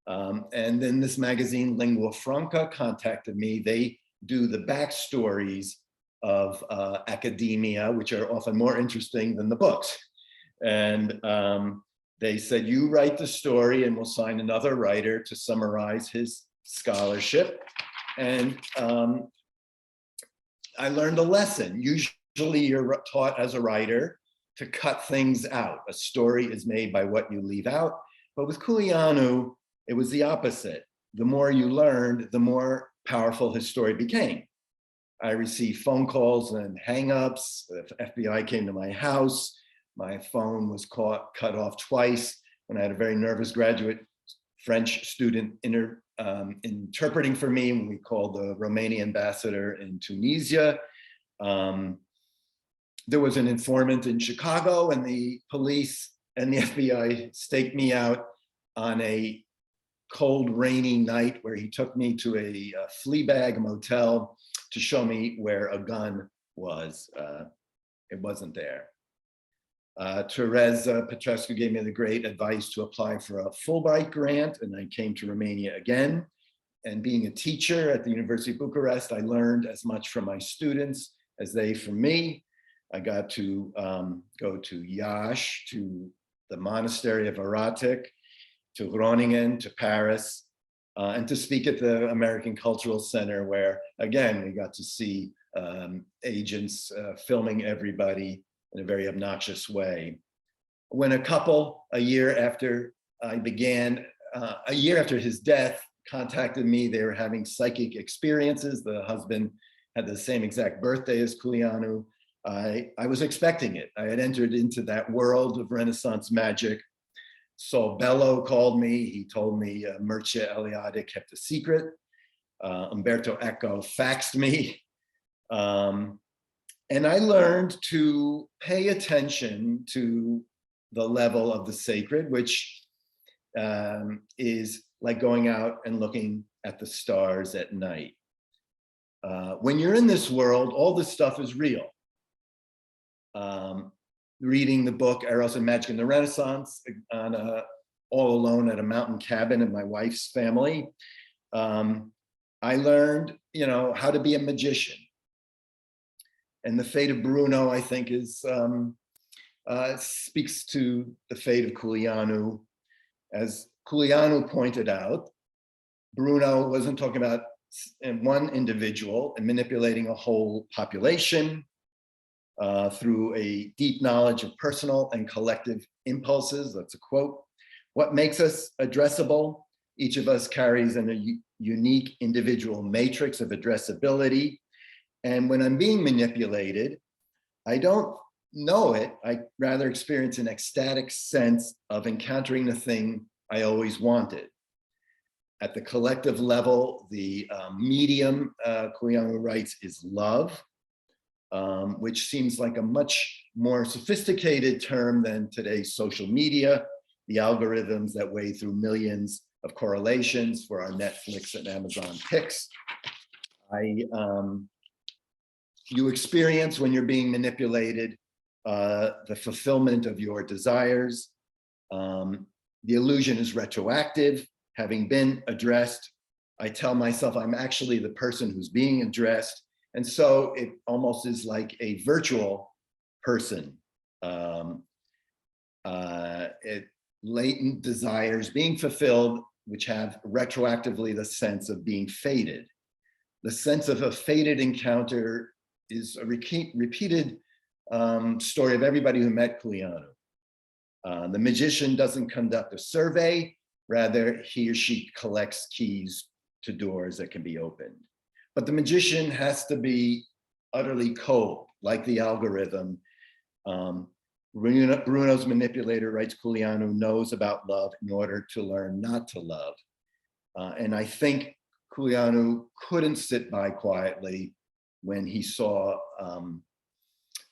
And then this magazine, Lingua Franca, contacted me. They do the backstories of academia, which are often more interesting than the books. And they said, you write the story and we'll sign another writer to summarize his scholarship. And I learned a lesson. Usually you're taught as a writer to cut things out. A story is made by what you leave out. But with Culianu, it was the opposite. The more you learned, the more powerful his story became. I received phone calls and hang-ups. The FBI came to my house. My phone was cut off twice when I had a very nervous graduate French student interpreting for me when we called the Romanian ambassador in Tunisia. There was an informant in Chicago, and the police and the FBI staked me out on a cold, rainy night where he took me to a Fleabag motel to show me where a gun was. It wasn't there. Teresa Petrescu gave me the great advice to apply for a Fulbright grant, and I came to Romania again. And being a teacher at the University of Bucharest, I learned as much from my students as they from me. I got to go to Iași, to the monastery of Aratic, to Groningen, to Paris, and to speak at the American Cultural Center, where, again, we got to see agents filming everybody in a very obnoxious way. When a year after his death, contacted me, they were having psychic experiences. The husband had the same exact birthday as Culianu. I was expecting it. I had entered into that world of Renaissance magic. Saul Bello called me. He told me Mircea Eliade kept a secret. Umberto Eco faxed me. And I learned to pay attention to the level of the sacred, which is like going out and looking at the stars at night. When you're in this world, all this stuff is real. Reading the book Eros and Magic in the Renaissance on all alone at a mountain cabin in my wife's family, I learned, how to be a magician. And the fate of Bruno, I think, is speaks to the fate of Culianu. As Culianu pointed out, Bruno wasn't talking about one individual and manipulating a whole population through a deep knowledge of personal and collective impulses. That's a quote. What makes us addressable? Each of us carries a unique individual matrix of addressability. And when I'm being manipulated, I don't know it. I rather experience an ecstatic sense of encountering the thing I always wanted. At the collective level, the medium, Culianu writes, is love, which seems like a much more sophisticated term than today's social media, the algorithms that wade through millions of correlations for our Netflix and Amazon picks. You experience, when you're being manipulated, the fulfillment of your desires. The illusion is retroactive. Having been addressed, I tell myself I'm actually the person who's being addressed. And so it almost is like a virtual person. Latent desires being fulfilled, which have retroactively the sense of being fated. The sense of a fated encounter is a repeated story of everybody who met Culianu. The magician doesn't conduct a survey, rather he or she collects keys to doors that can be opened. But the magician has to be utterly cold, like the algorithm. Bruno's manipulator, writes Culianu, knows about love in order to learn not to love. And I think Culianu couldn't sit by quietly when he saw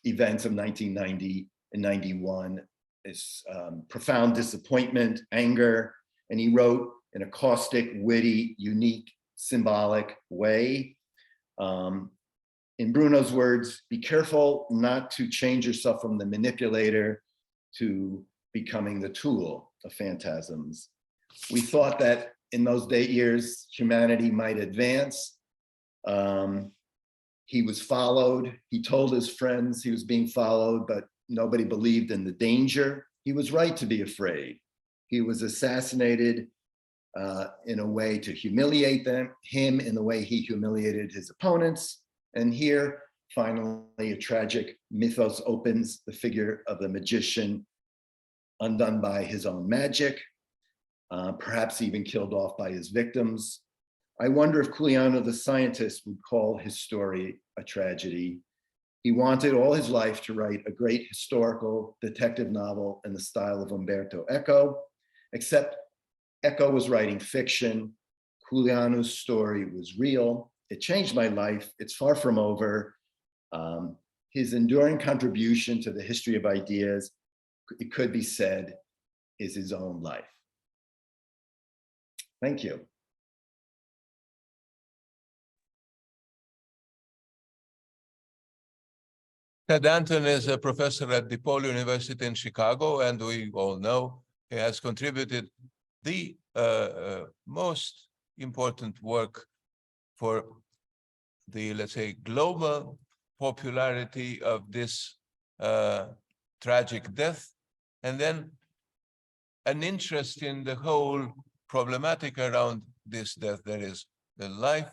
events of 1990 and 91, this profound disappointment, anger, and he wrote in a caustic, witty, unique, symbolic way. In Bruno's words, be careful not to change yourself from the manipulator to becoming the tool of phantasms. We thought that in those years, humanity might advance. He was followed. He told his friends he was being followed, but nobody believed in the danger. He was right to be afraid. He was assassinated in a way to humiliate him in the way he humiliated his opponents. And here, finally, a tragic mythos opens, the figure of the magician undone by his own magic, perhaps even killed off by his victims. I wonder if Culianu, the scientist, would call his story a tragedy. He wanted all his life to write a great historical detective novel in the style of Umberto Eco, except Eco was writing fiction. Culianu's story was real. It changed my life. It's far from over. His enduring contribution to the history of ideas, it could be said, is his own life. Thank you. Ted Anton is a professor at DePaul University in Chicago, and we all know he has contributed the most important work for the, let's say, global popularity of this tragic death, and then an interest in the whole problematic around this death. There is the life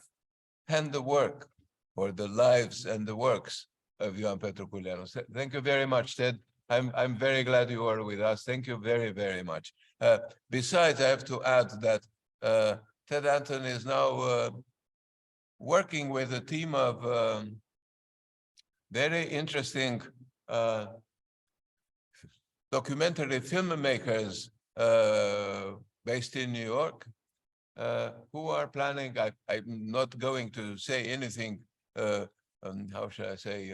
and the work, or the lives and the works of Ioan Petru Culianu. Thank you very much, Ted. I'm very glad you are with us. Thank you very, very much. Besides, I have to add that Ted Anton is now working with a team of very interesting documentary filmmakers based in New York, who are planning, I'm not going to say anything, how should I say,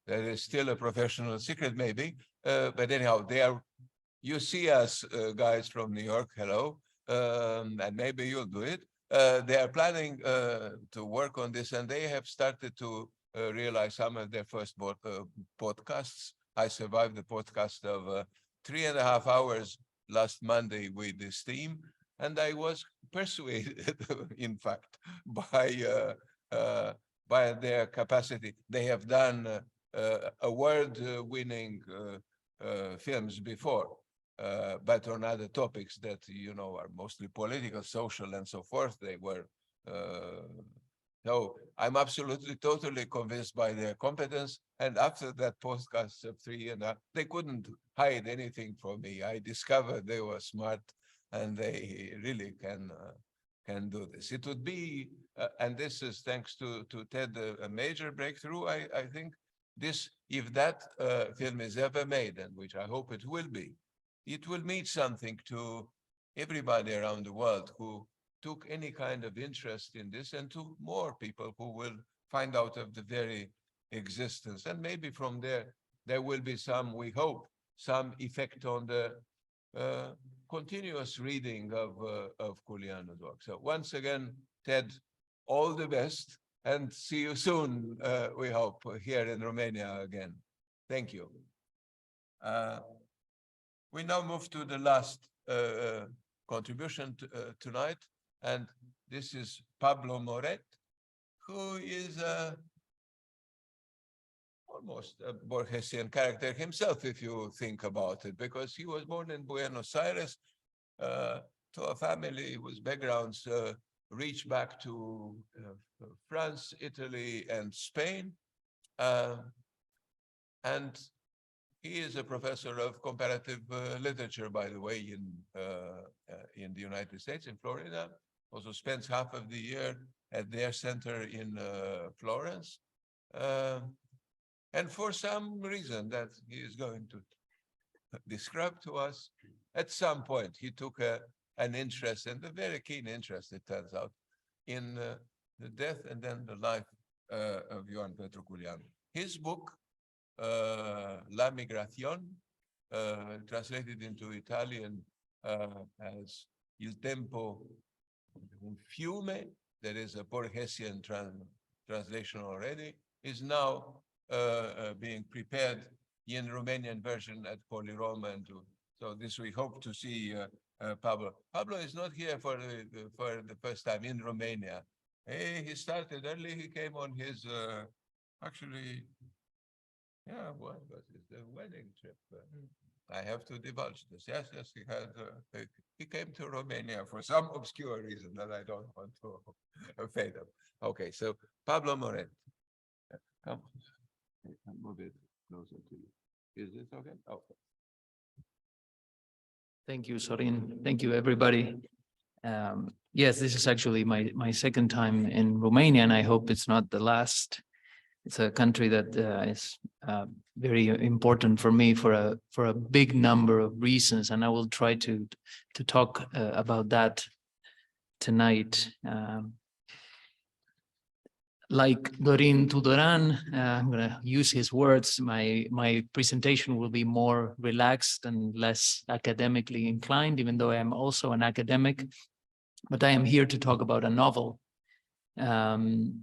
that is still a professional secret maybe, but anyhow, they are, you see us guys from New York, hello, and maybe you'll do it. They are planning to work on this, and they have started to realize some of their first podcasts. I survived the podcast of 3.5 hours last Monday with this team, and I was persuaded, in fact, by their capacity. They have done award-winning films before, but on other topics that, you know, are mostly political, social, and so forth. They were, so I'm absolutely, totally convinced by their competence. And after that podcast of 3.5, they couldn't hide anything from me. I discovered they were smart, and they really can do this. It would be, and this is thanks to Ted, a major breakthrough. I think this, if that film is ever made, and which I hope it will be, it will mean something to everybody around the world who took any kind of interest in this, and to more people who will find out of the very existence. And maybe from there will be some, we hope, some effect on the continuous reading of Culianu's work. So once again, Ted, all the best, and see you soon, we hope, here in Romania again. Thank you. We now move to the last contribution tonight, and this is Pablo Maurette, who is almost a Borgesian character himself, if you think about it, because he was born in Buenos Aires to a family whose backgrounds reach back to France, Italy, and Spain. And he is a professor of comparative literature, by the way, in the United States, in Florida. Also spends half of the year at their center in Florence. And for some reason that he is going to describe to us, at some point he took an interest, and a very keen interest, it turns out, in the death and then the life of Ioan Petru Culianu. His book, La Migración, translated into Italian as Il Tempo un Fiume, there is a Borgesian translation already, is now being prepared in Romanian version at Poliroma, and so this we hope to see Pablo. Pablo is not here for the first time in Romania. He started early. He came on his actually, yeah, what was it? The wedding trip. I have to divulge this. Yes, he had. He came to Romania for some obscure reason that I don't want to fade up. Okay, so Pablo Maurette, come. Move it closer to you. Is this okay? Okay. Thank you, Sorin. Thank you, everybody. Yes, this is actually my second time in Romania, and I hope it's not the last. It's a country that is very important for me for a big number of reasons, and I will try to talk about that tonight. Like Dorin Tudoran, I'm going to use his words. My presentation will be more relaxed and less academically inclined, even though I am also an academic. But I am here to talk about a novel. And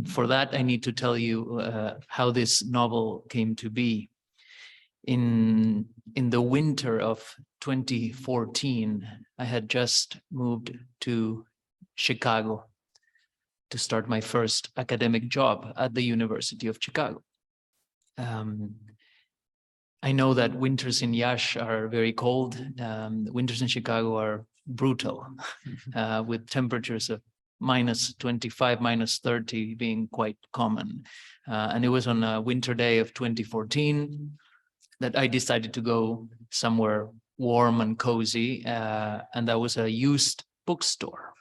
for that, I need to tell you how this novel came to be. In the winter of 2014, I had just moved to Chicago to start my first academic job at the University of Chicago. I know that winters in Iași are very cold. Winters in Chicago are brutal, with temperatures of -25, -30 being quite common. And it was on a winter day of 2014 that I decided to go somewhere warm and cozy, and that was a used bookstore.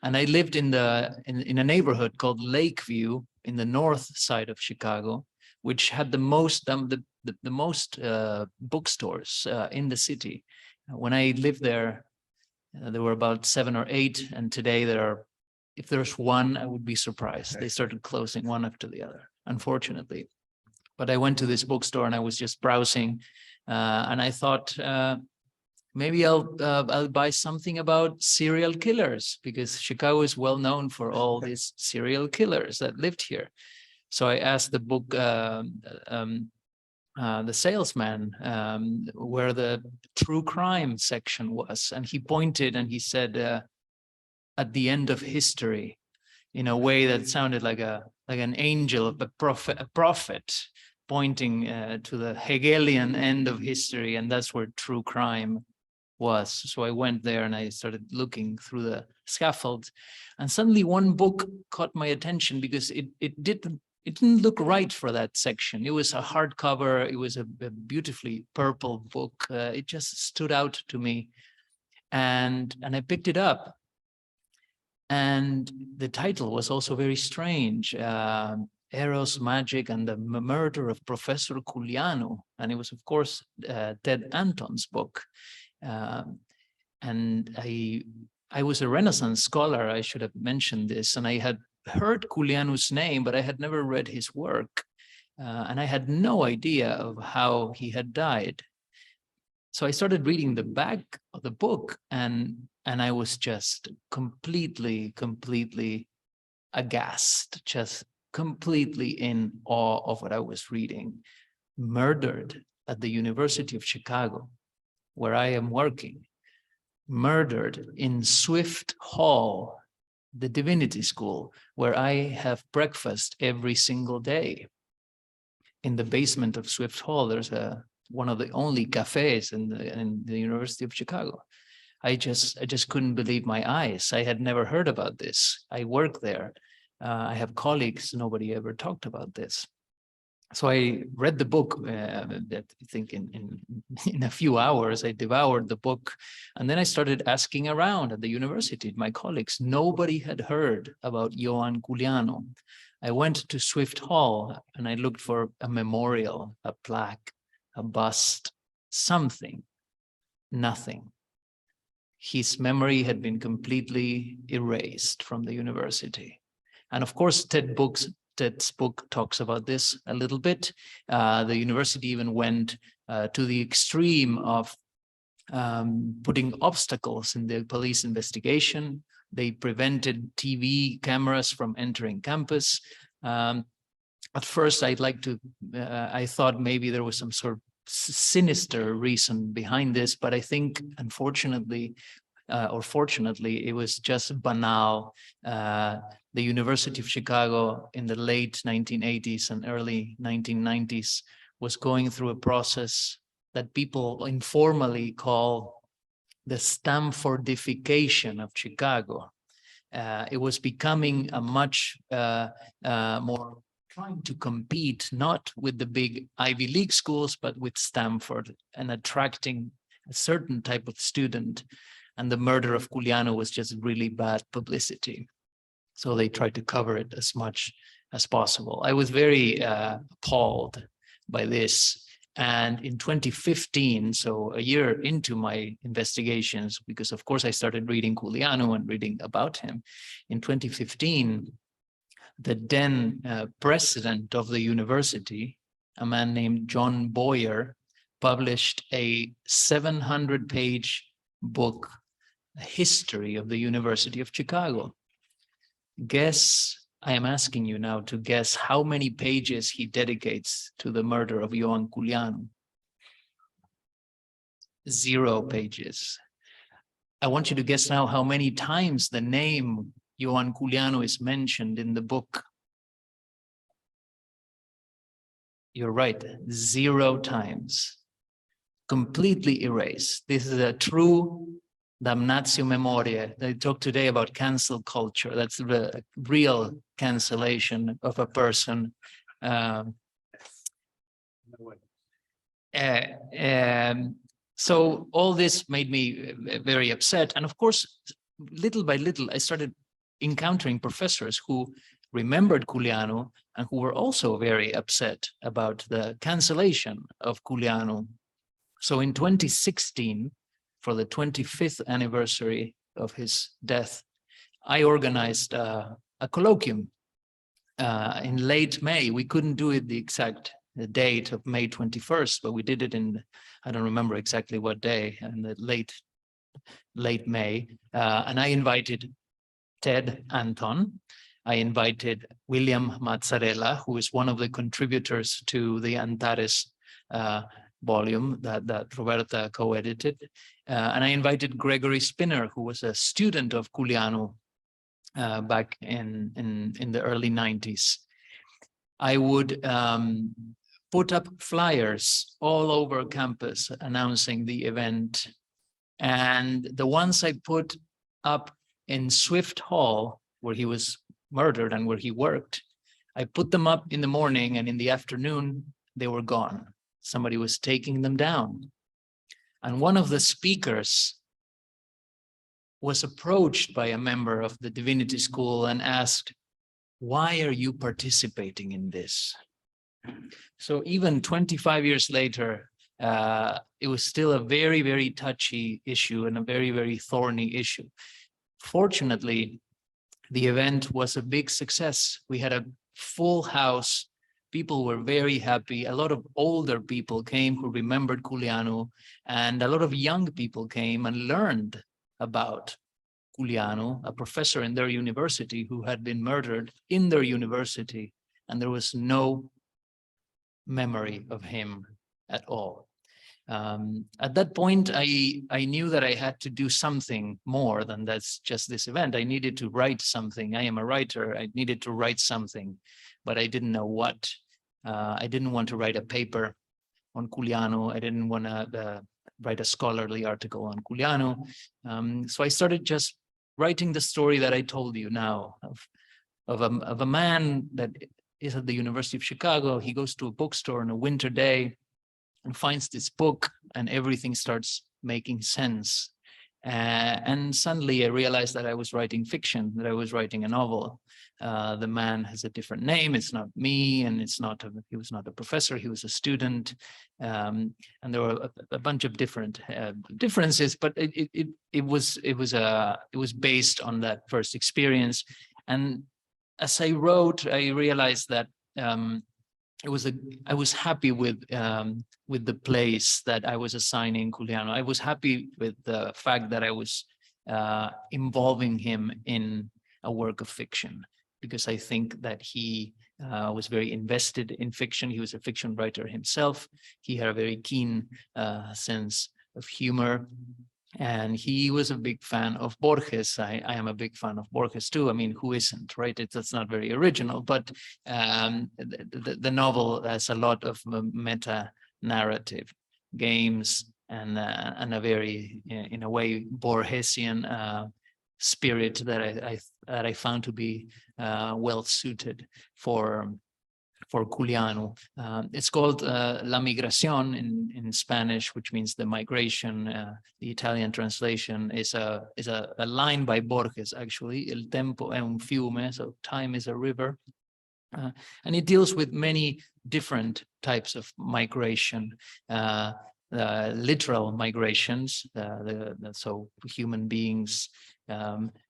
And I lived in a neighborhood called Lakeview in the north side of Chicago, which had the most bookstores in the city. When I lived there, there were about 7 or 8, and today if there's one, I would be surprised. They started closing one after the other, unfortunately. But I went to this bookstore and I was just browsing, and I thought, maybe I'll buy something about serial killers, because Chicago is well known for all these serial killers that lived here. So I asked the salesman where the true crime section was, and he pointed and he said, at the end of history, in a way that sounded like an angel, a prophet pointing to the Hegelian end of history, and that's where true crime was. So I went there and I started looking through the scaffold, and suddenly one book caught my attention because it didn't look right for that section. It was a hardcover. It was a beautifully purple book. It just stood out to me, and I picked it up. And the title was also very strange. Eros, Magic, and the Murder of Professor Culianu. And it was, of course, Ted Anton's book. And I was a Renaissance scholar, I should have mentioned this, and I had heard Culianu's name, but I had never read his work. And I had no idea of how he had died. So I started reading the back of the book, and I was just completely aghast, just completely in awe of what I was reading. Murdered at the University of Chicago, where I am working. Murdered in Swift Hall, the divinity school, where I have breakfast every single day. In the basement of Swift Hall, there's one of the only cafes in the University of Chicago. I just couldn't believe my eyes. I had never heard about this. I work there. I have colleagues. Nobody ever talked about this. So I read the book. I think in a few hours, I devoured the book, and then I started asking around at the university, my colleagues. Nobody had heard about Ioan Culianu. I went to Swift Hall and I looked for a memorial, a plaque, a bust, something. Nothing. His memory had been completely erased from the university. And of course, Ted's book talks about this a little bit. The university even went to the extreme of putting obstacles in the police investigation. They prevented TV cameras from entering campus. At first, I thought maybe there was some sort of sinister reason behind this, but I think, unfortunately, or fortunately, it was just banal. The University of Chicago in the late 1980s and early 1990s was going through a process that people informally call the Stanfordification of Chicago. It was becoming a much more trying to compete, not with the big Ivy League schools, but with Stanford, and attracting a certain type of student. And the murder of Culianu was just really bad publicity. So they tried to cover it as much as possible. I was very appalled by this. And in 2015, so a year into my investigations, because of course I started reading Culianu and reading about him, in 2015, the then president of the university, a man named John Boyer, published a 700-page book, A History of the University of Chicago. Guess, I am asking you now to guess how many pages he dedicates to the murder of Ioan Culianu. 0 pages. I want you to guess now how many times the name Ioan Culianu is mentioned in the book. You're right, 0 times. Completely erased. This is a true damnatio memoriae. They talk today about cancel culture. That's the real cancellation of a person. So all this made me very upset. And of course, little by little, I started encountering professors who remembered Culianu and who were also very upset about the cancellation of Culianu. So in 2016, for the 25th anniversary of his death, I organized a colloquium in late May. We couldn't do it the exact date of May 21st, but we did it in, I don't remember exactly what day, in the late May. And I invited Ted Anton. I invited William Mazzarella, who is one of the contributors to the Antares volume that Roberta co-edited. And I invited Gregory Spinner, who was a student of Culianu back in the early 90s. I would put up flyers all over campus announcing the event. And the ones I put up in Swift Hall, where he was murdered and where he worked, I put them up in the morning, and in the afternoon, they were gone. Somebody was taking them down. And one of the speakers was approached by a member of the Divinity School and asked, "Why are you participating in this?" So even 25 years later, it was still a very, very touchy issue and a very, very thorny issue. Fortunately, the event was a big success. We had a full house. People were very happy. A lot of older people came who remembered Culianu, and a lot of young people came and learned about Culianu, a professor in their university who had been murdered in their university, and there was no memory of him at all. At that point, I knew that I had to do something more than that's just this event. I needed to write something. I am a writer. I needed to write something, but I didn't know what. I didn't want to write a paper on Culianu. I didn't want to write a scholarly article on Culianu. So I started just writing the story that I told you now of a man that is at the University of Chicago. He goes to a bookstore on a winter day and finds this book, and everything starts making sense. And suddenly I realized that I was writing fiction, that I was writing a novel. The man has a different name. It's not me, and he was not a professor. He was a student, and there were a bunch of different differences. But it was based on that first experience. And as I wrote, I realized that I was happy with the place that I was assigning Culianu. I was happy with the fact that I was involving him in a work of fiction, because I think that he was very invested in fiction. He was a fiction writer himself. He had a very keen sense of humor. And he was a big fan of Borges. I am a big fan of Borges too. I mean, who isn't, right? That's not very original, but the novel has a lot of meta narrative games and a very, in a way, Borgesian spirit that I found to be well suited for Culianu. It's called La Migración in Spanish, which means the migration. The Italian translation is a line by Borges, actually. El tempo è un fiume, so time is a river. And it deals with many different types of migration, literal migrations, so human beings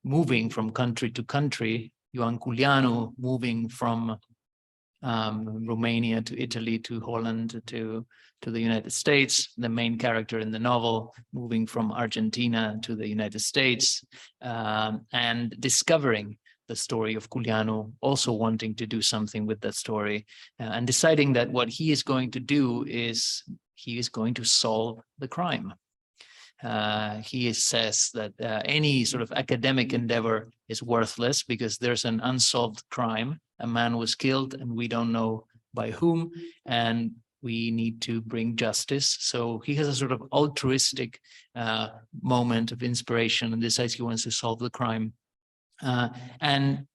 moving from country to country, Ioan Culianu moving from Romania to Italy to Holland to the United States, the main character in the novel moving from Argentina to the United States, and discovering the story of Culianu, also wanting to do something with that story, and deciding that what he is going to do is he is going to solve the crime. He says that any sort of academic endeavor is worthless because there's an unsolved crime. A man was killed and we don't know by whom, and we need to bring justice. So he has a sort of altruistic moment of inspiration and decides he wants to solve the crime. And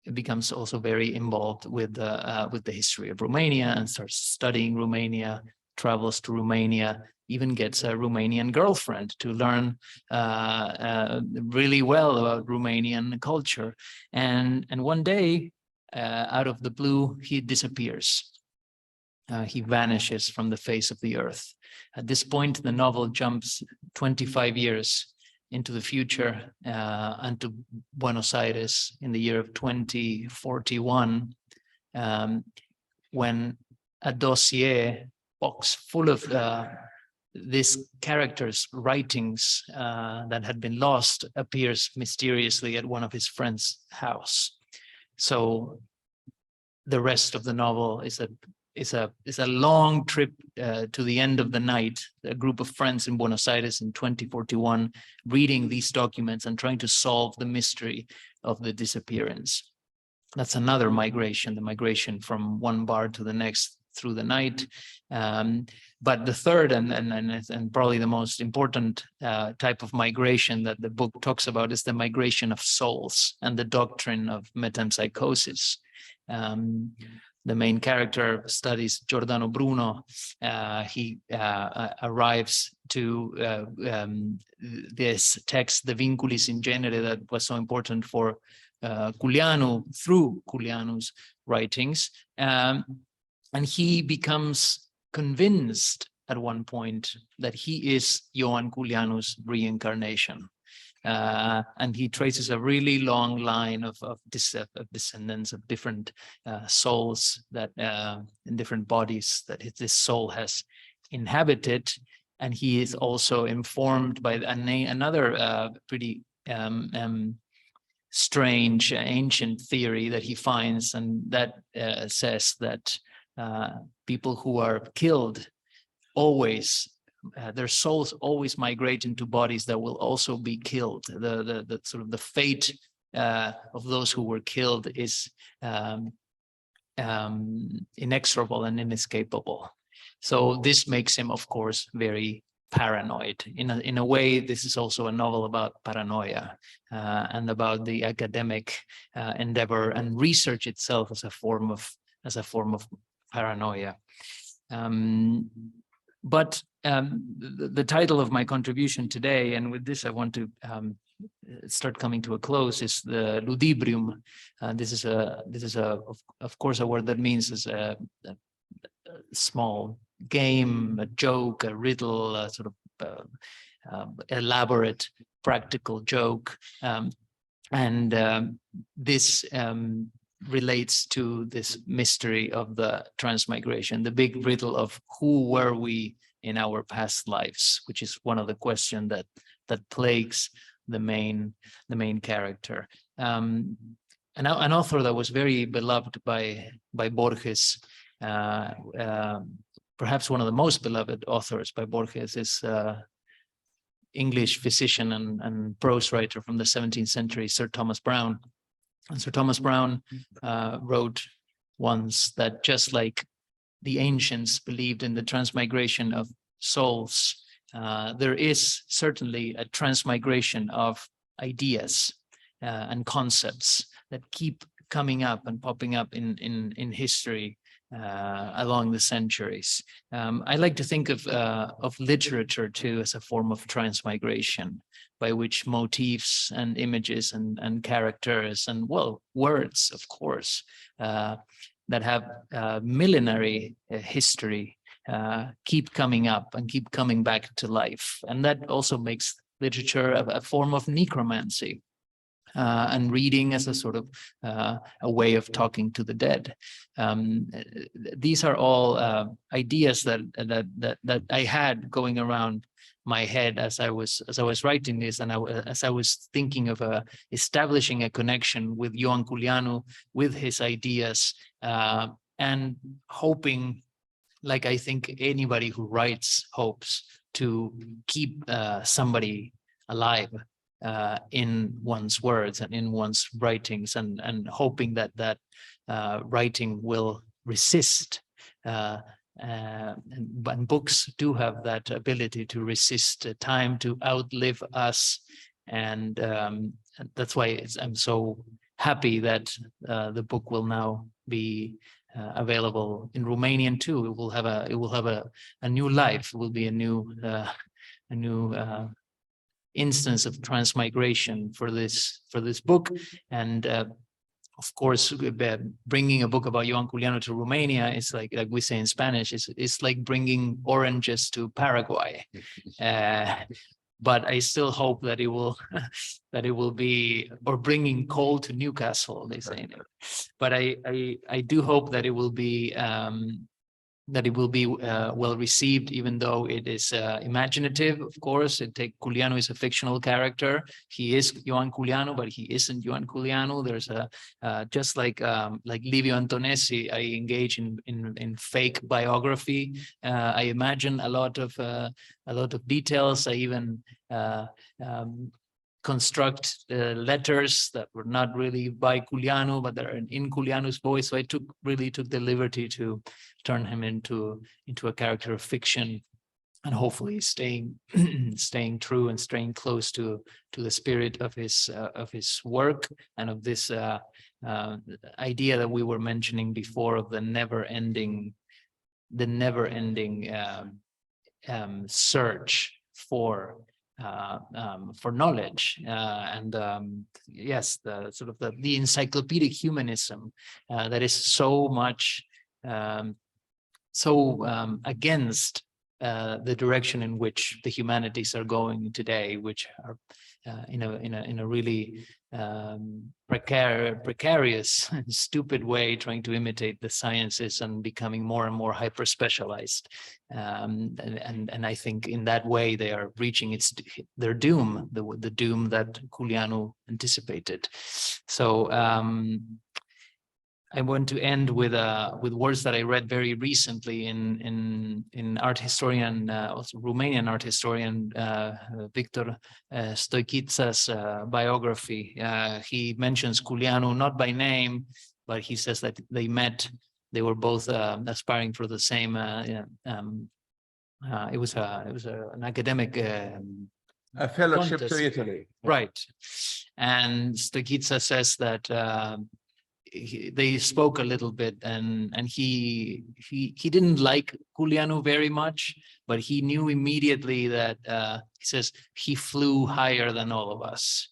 it becomes also very involved with the history of Romania and starts studying Romania, travels to Romania, even gets a Romanian girlfriend to learn really well about Romanian culture. And one day, out of the blue, he disappears. He vanishes from the face of the earth. At this point, the novel jumps 25 years into the future and to Buenos Aires in the year of 2041, when a dossier box full of this character's writings that had been lost appears mysteriously at one of his friends' house. So the rest of the novel is a long trip to the end of the night, a group of friends in Buenos Aires in 2041, reading these documents and trying to solve the mystery of the disappearance. That's another migration, the migration from one bar to the next through the night. But the third and probably the most important type of migration that the book talks about is the migration of souls and the doctrine of metempsychosis. The main character studies Giordano Bruno. He arrives to this text, the Vinculis in Genere, that was so important for Culianu through Culianu's writings. And he becomes convinced at one point that he is Ioan Culianu's reincarnation. And he traces a really long line of descendants of different souls that in different bodies that this soul has inhabited. And he is also informed by another pretty strange ancient theory that he finds, and that says that people who are killed always their souls always migrate into bodies that will also be killed. The sort of the fate of those who were killed is inexorable and inescapable. So this makes him, of course, very paranoid. In a way, this is also a novel about paranoia and about the academic endeavor and research itself as a form of paranoia. But the title of my contribution today, and with this I want to start coming to a close, is the ludibrium. This is of course a word that means is a small game, a joke, a riddle, a sort of elaborate practical joke, and this relates to this mystery of the transmigration, the big riddle of who were we in our past lives, which is one of the questions that plagues the main character. An author that was very beloved by Borges, perhaps one of the most beloved authors by Borges, is English physician and prose writer from the 17th century, Sir Thomas Browne. And Sir Thomas Browne wrote once that just like the ancients believed in the transmigration of souls, there is certainly a transmigration of ideas and concepts that keep coming up and popping up in history along the centuries. I like to think of literature too as a form of transmigration, by which motifs and images and characters and, well, words, of course, that have millenary history keep coming up and keep coming back to life. And that also makes literature a form of necromancy. And reading as a sort of a way of talking to the dead. These are all ideas that I had going around my head as I was writing this, and as I was thinking of establishing a connection with Ioan Culianu, with his ideas, and hoping, like I think anybody who writes hopes, to keep somebody alive in one's words and in one's writings, and hoping that writing will resist. And books do have that ability to resist time, to outlive us. And that's why I'm so happy that the book will now be available in Romanian too. It will have a new life. It will be a new instance of transmigration for this book. And of course, bringing a book about Ioan Culianu to Romania is like we say in Spanish, it's like bringing oranges to Paraguay. But I still hope that it will be, or bringing coal to Newcastle, they say. But I do hope that it will be well received, even though it is imaginative. Of course, Culianu is a fictional character. He is Ioan Culianu, but he isn't Ioan Culianu. There's just like Liviu Antonesei, I engage in fake biography. I imagine a lot of details. I even construct letters that were not really by Culianu, but that are in Culianu's voice. So I took the liberty to turn him into a character of fiction, and hopefully staying true and staying close to the spirit of his work, and of this idea that we were mentioning before of the never-ending search for knowledge, and yes, the sort of the encyclopedic humanism that is so much against the direction in which the humanities are going today, which are in a really precarious and stupid way, trying to imitate the sciences and becoming more and more hyper specialized. And I think in that way they are reaching their doom, the doom that Culianu anticipated. So I want to end with words that I read very recently in art historian, also Romanian art historian Victor Stoichitsa's biography. He mentions Culianu not by name, but he says that they met. They were both aspiring for the same. It was an academic. A fellowship contest. to Italy. Right, and Stoichitsa says that. They spoke a little bit, and he didn't like Culianu very much, but he knew immediately that he says he flew higher than all of us,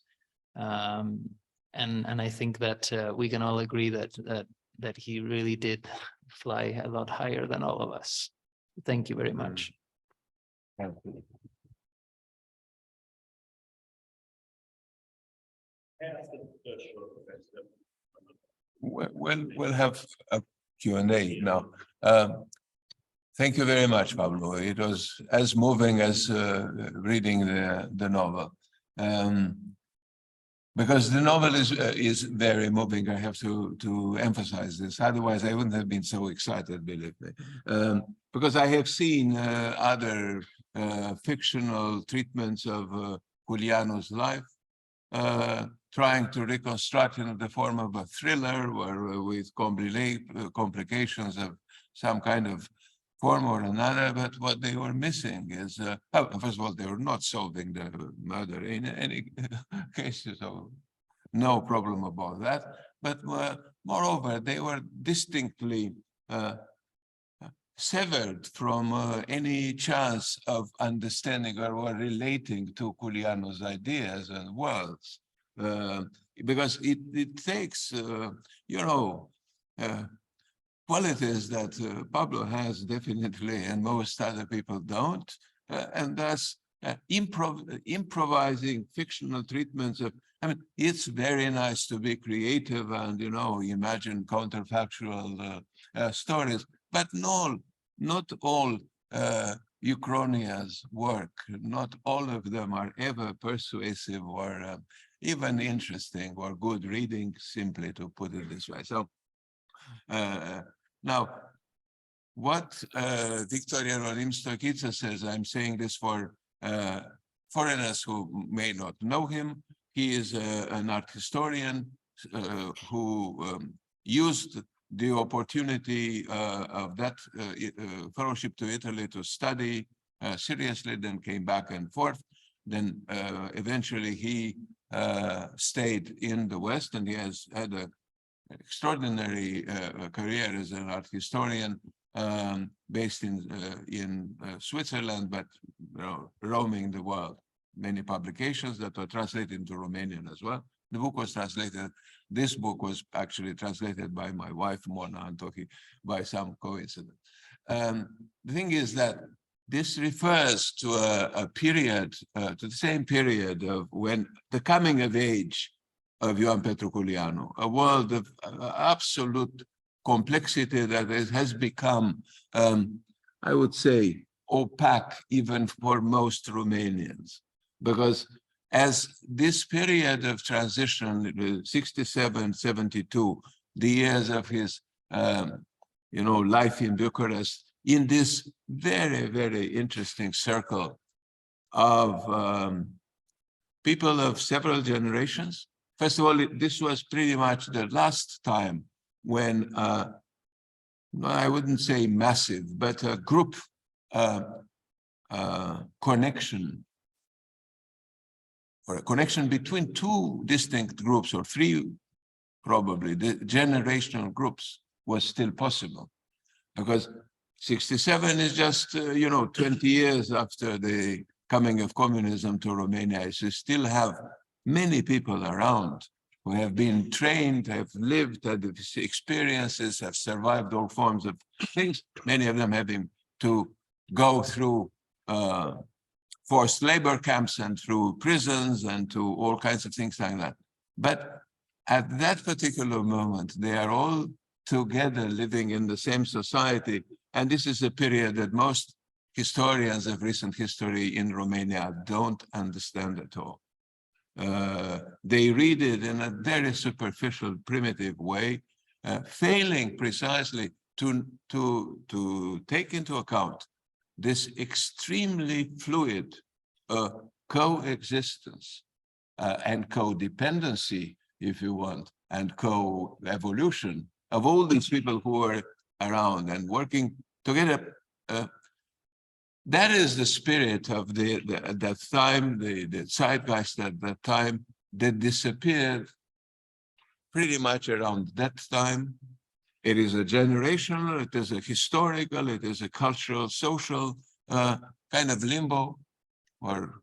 and I think that we can all agree that he really did fly a lot higher than all of us. Thank you very much. Thank you. We'll have a Q&A now. Thank you very much, Pablo. It was as moving as reading the novel. Because the novel is very moving. I have to emphasize this. Otherwise, I wouldn't have been so excited, believe me. Because I have seen other fictional treatments of Culianu's life, trying to reconstruct in the form of a thriller, or with complications of some kind of form or another. But what they were missing is, first of all, they were not solving the murder in any cases, so no problem about that. But moreover, they were distinctly severed from any chance of understanding or relating to Culianu's ideas and worlds. Because it takes, qualities that Pablo has definitely, and most other people don't, and that's improvising fictional treatments of. I mean, it's very nice to be creative and imagine counterfactual stories, but not all Uchronia's work, not all of them are ever persuasive or even interesting or good reading, simply to put it this way. So now, what Victoria Rolim-Stoichidze says, I'm saying this for foreigners who may not know him. He is an art historian who used the opportunity of that fellowship to Italy to study seriously, then came back and forth. Then eventually he stayed in the West, and he has had an extraordinary career as an art historian based in Switzerland, but roaming the world. Many publications that were translated into Romanian as well. The book was translated. This book was actually translated by my wife, Mona Antohi, by some coincidence. The thing is that this refers to a period, to the same period of when the coming of age of Ioan Petru Culianu, a world of absolute complexity that has become, I would say, opaque even for most Romanians. Because as this period of transition, 67, 72, the years of his, life in Bucharest, in this very, very interesting circle of people of several generations. First of all, this was pretty much the last time when, I wouldn't say massive, but a group connection, or a connection between two distinct groups, or three probably, the generational groups, was still possible. Because 67 is just, 20 years after the coming of communism to Romania. So you still have many people around who have been trained, have lived, had experiences, have survived all forms of things, many of them having to go through forced labor camps and through prisons and to all kinds of things like that. But at that particular moment, they are all together living in the same society. And this is a period that most historians of recent history in Romania don't understand at all. They read it in a very superficial, primitive way, failing precisely to take into account this extremely fluid coexistence and codependency, if you want, and co-evolution of all these people who are around and working together. That is the spirit of that time, the zeitgeist at that time that disappeared pretty much around that time. It is a generational, it is a historical, it is a cultural, social kind of limbo or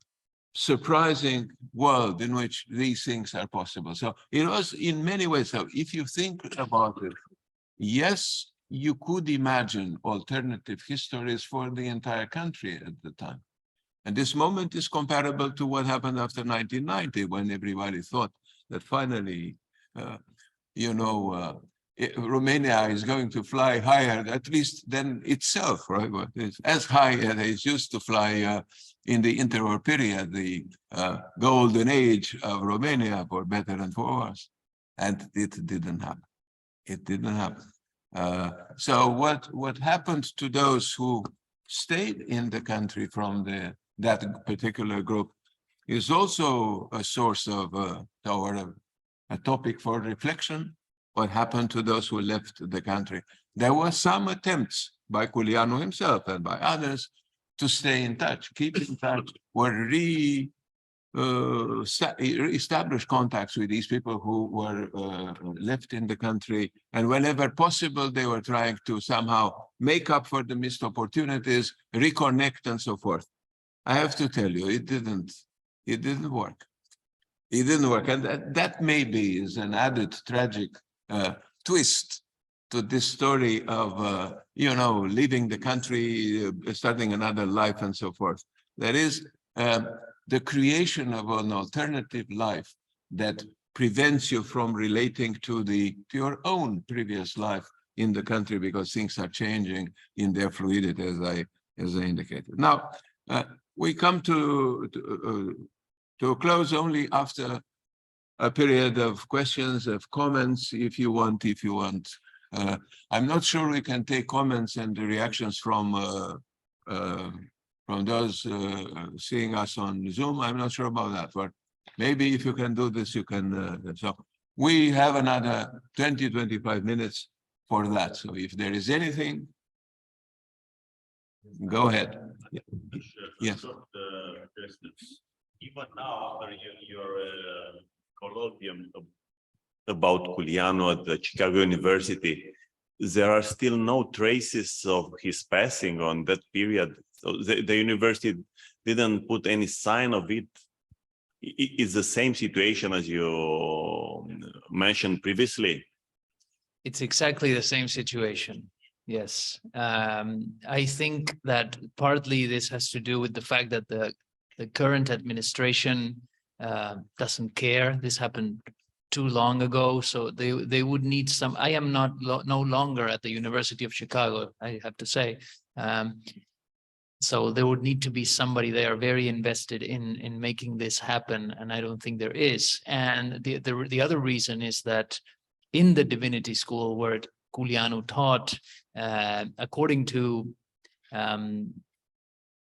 surprising world in which these things are possible. So it was in many ways. So if you think about it, yes, you could imagine alternative histories for the entire country at the time. And this moment is comparable to what happened after 1990, when everybody thought that finally, Romania is going to fly higher, at least than itself, right? But it's as high as it used to fly in the interwar period, the golden age of Romania, for better and for worse. And it didn't happen. It didn't happen. So what happened to those who stayed in the country from that particular group is also a source of or a topic for reflection. What happened to those who left the country? There were some attempts by Culianu himself and by others to stay in touch, keep in touch, or establish contacts with these people who were left in the country. And whenever possible, they were trying to somehow make up for the missed opportunities, reconnect, and so forth. I have to tell you, it didn't work. It didn't work. And that maybe is an added tragic twist to this story of, leaving the country, starting another life and so forth. There is the creation of an alternative life that prevents you from relating to your own previous life in the country, because things are changing in their fluidity, as I indicated. Now, we come to a close only after a period of questions, of comments, if you want. I'm not sure we can take comments and the reactions from those seeing us on Zoom. I'm not sure about that, but maybe if you can do this, you can. So we have another 20, 25 minutes for that. So if there is anything, go ahead. Yeah. Yes. Even now, after your colloquium about Culianu at the Chicago University, there are still no traces of his passing on that period. So the university didn't put any sign of it. It's the same situation as you mentioned previously. It's exactly the same situation. Yes. I think that partly this has to do with the fact that the current administration doesn't care. This happened too long ago, so they would need some. I am no longer at the University of Chicago, I have to say. So there would need to be somebody there very invested in making this happen, and I don't think there is. And the other reason is that in the divinity school where Culianu taught, according to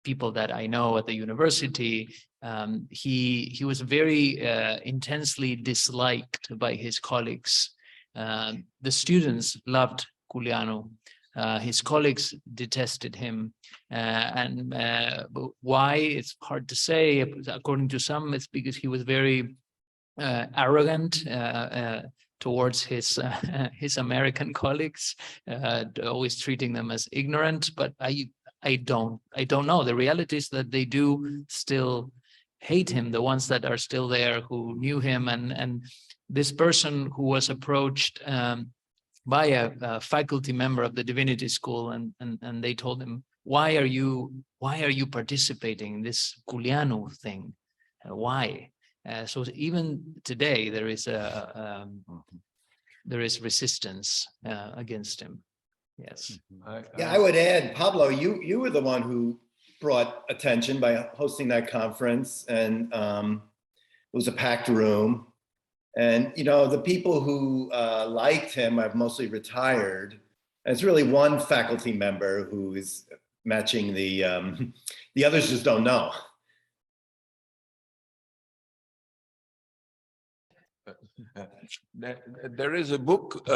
people that I know at the university, he was very intensely disliked by his colleagues. The students loved Culianu. His colleagues detested him. And why? It's hard to say. According to some, it's because he was very arrogant towards his American colleagues, always treating them as ignorant. But I don't know. The reality is that they do still hate him, the ones that are still there who knew him. And this person who was approached by a faculty member of the divinity school, and they told him, why are you participating in this Culianu thing? Why? So even today there is resistance against him. Yes. Yeah, I would add, Pablo, you were the one who brought attention by hosting that conference, and it was a packed room. And the people who liked him have mostly retired. And it's really one faculty member who is matching the others just don't know. There is a book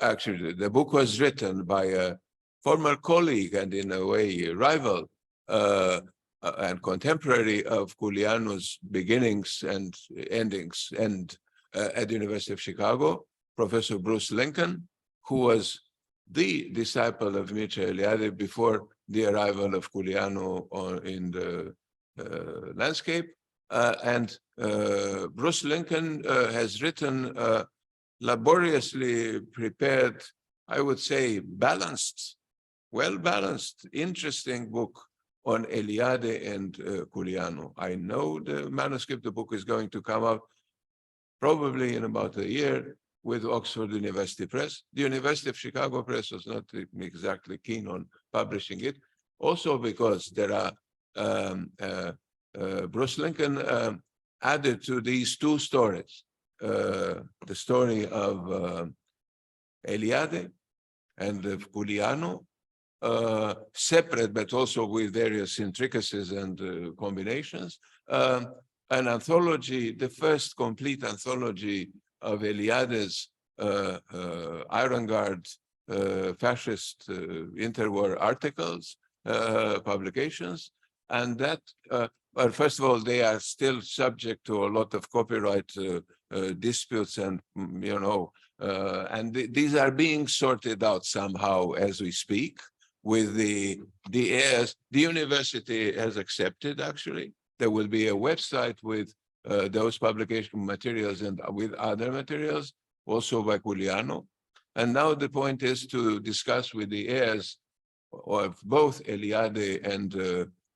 actually, the book was written by a former colleague and in a way rival and contemporary of Culianu's beginnings and endings, and at the University of Chicago, Professor Bruce Lincoln, who was the disciple of Mircea Eliade before the arrival of Culianu in the landscape. And Bruce Lincoln has written a laboriously prepared, I would say balanced, well-balanced, interesting book on Eliade and Culianu. I know the manuscript, the book is going to come out probably in about a year with Oxford University Press. The University of Chicago Press was not exactly keen on publishing it, also because there are Bruce Lincoln added to these two stories, the story of Eliade and of Culianu, separate but also with various intricacies and combinations. An anthology, the first complete anthology of Eliade's Iron Guard fascist interwar articles, publications, and that well, first of all, they are still subject to a lot of copyright disputes, and and these are being sorted out somehow as we speak. With the heirs, the university has accepted. Actually, there will be a website with those publication materials and with other materials, also by Culianu. And now the point is to discuss with the heirs of both Eliade and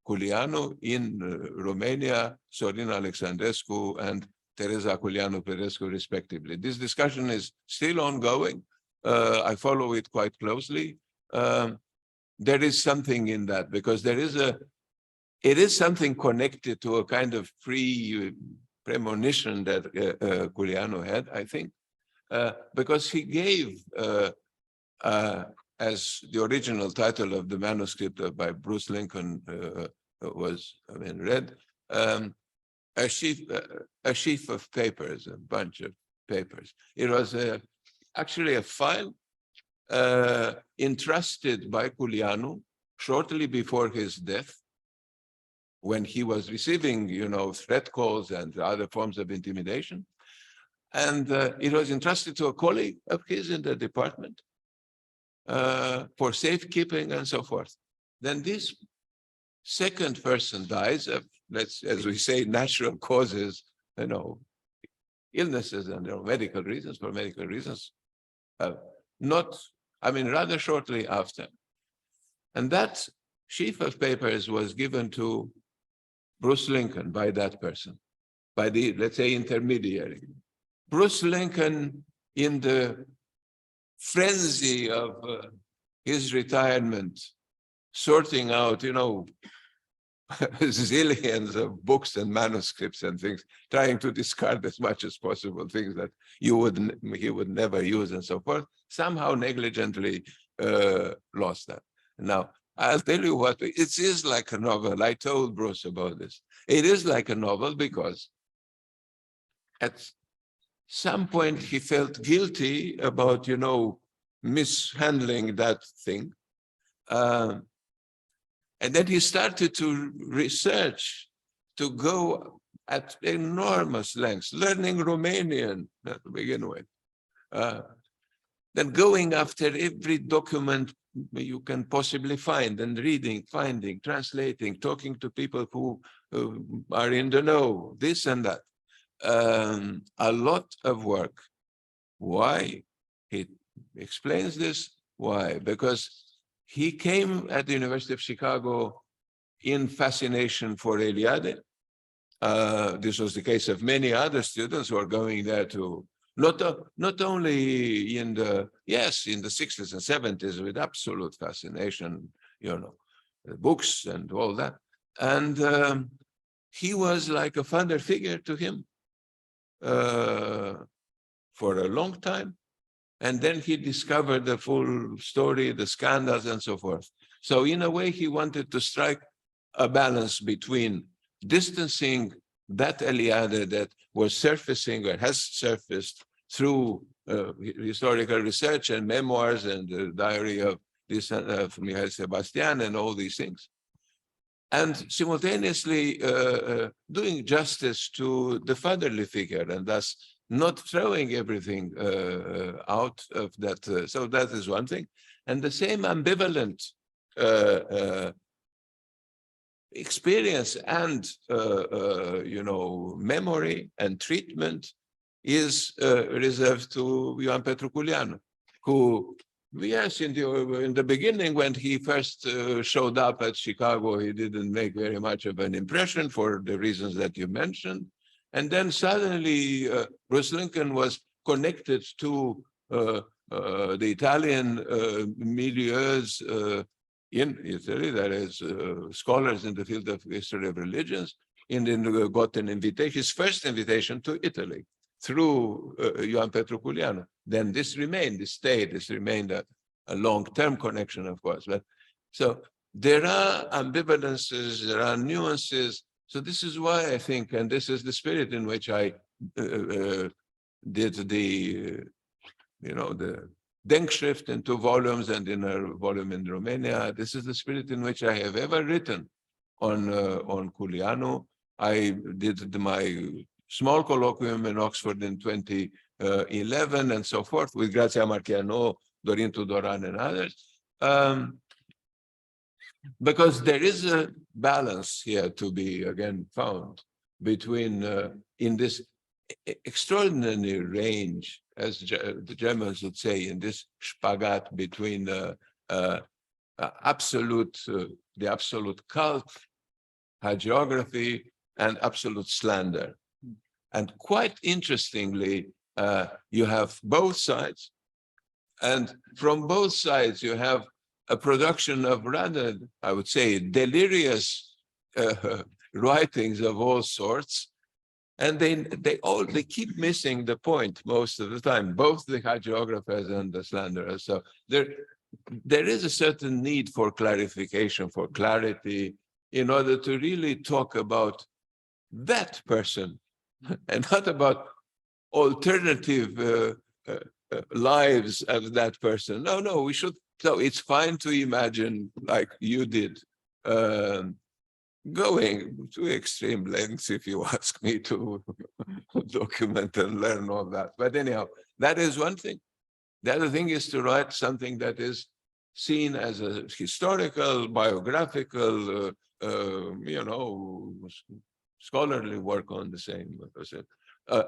Culianu in Romania, Sorin Alexandrescu and Teresa Culianu Perescu, respectively. This discussion is still ongoing. I follow it quite closely. There is something in that because it is something connected to a kind of premonition that Culianu had, I think, because he gave, as the original title of the manuscript by Bruce Lincoln was read, a sheaf of papers, a bunch of papers. It was actually a file entrusted by Culianu shortly before his death, when he was receiving, threat calls and other forms of intimidation. And it was entrusted to a colleague of his in the department for safekeeping and so forth. Then this second person dies of, as we say, natural causes, illnesses and medical reasons, rather shortly after. And that sheaf of papers was given to Bruce Lincoln by that person, by the, let's say, intermediary. Bruce Lincoln, in the frenzy of his retirement, sorting out, zillions of books and manuscripts and things, trying to discard as much as possible things that he would never use and so forth, somehow negligently lost that. Now, I'll tell you what, it is like a novel. I told Bruce about this. It is like a novel because at some point he felt guilty about, mishandling that thing. And then he started to research, to go at enormous lengths, learning Romanian to begin with. Then going after every document you can possibly find and reading, finding, translating, talking to people who are in the know, this and that. A lot of work. Why? He explains this. Why? Because he came at the University of Chicago in fascination for Eliade. This was the case of many other students who are going there to not only in the 60s and 70s with absolute fascination, books and all that. And he was like a father figure to him for a long time. And then he discovered the full story, the scandals and so forth. So in a way, he wanted to strike a balance between distancing that Eliade that was surfacing or has surfaced through historical research and memoirs and the diary of Mihail Sebastian and all these things, and simultaneously doing justice to the fatherly figure and thus not throwing everything out of that. So that is one thing. And the same ambivalent experience and memory and treatment is reserved to Ioan Petru Culianu, who, yes, in the beginning when he first showed up at Chicago, he didn't make very much of an impression for the reasons that you mentioned. And then suddenly Bruce Lincoln was connected to the Italian milieus in Italy, that is, scholars in the field of history of religions, and then got an invitation, his first invitation to Italy through Ioan Petru Culianu. Then this remained a long-term connection, of course. But so there are ambivalences, there are nuances. So this is why I think, and this is the spirit in which I did the Denkschrift in 2 volumes and in a volume in Romania. This is the spirit in which I have ever written on Culianu. I did my small colloquium in Oxford in 2011 and so forth with Grazia, Marchiano, Dorin, Tudoran and others. Because there is a balance here to be again found between in this extraordinary range, as the Germans would say, in this spagat between the absolute cult, hagiography, and absolute slander. And quite interestingly, you have both sides. And from both sides, you have a production of rather, I would say, delirious writings of all sorts. And they keep missing the point most of the time, both the hagiographers and the slanderers. So there is a certain need for clarification, for clarity, in order to really talk about that person and not about alternative lives of that person. No, we should. So it's fine to imagine, like you did, going to extreme lengths, if you ask me, to document and learn all that. But anyhow, that is one thing. The other thing is to write something that is seen as a historical, biographical, scholarly work on the same person.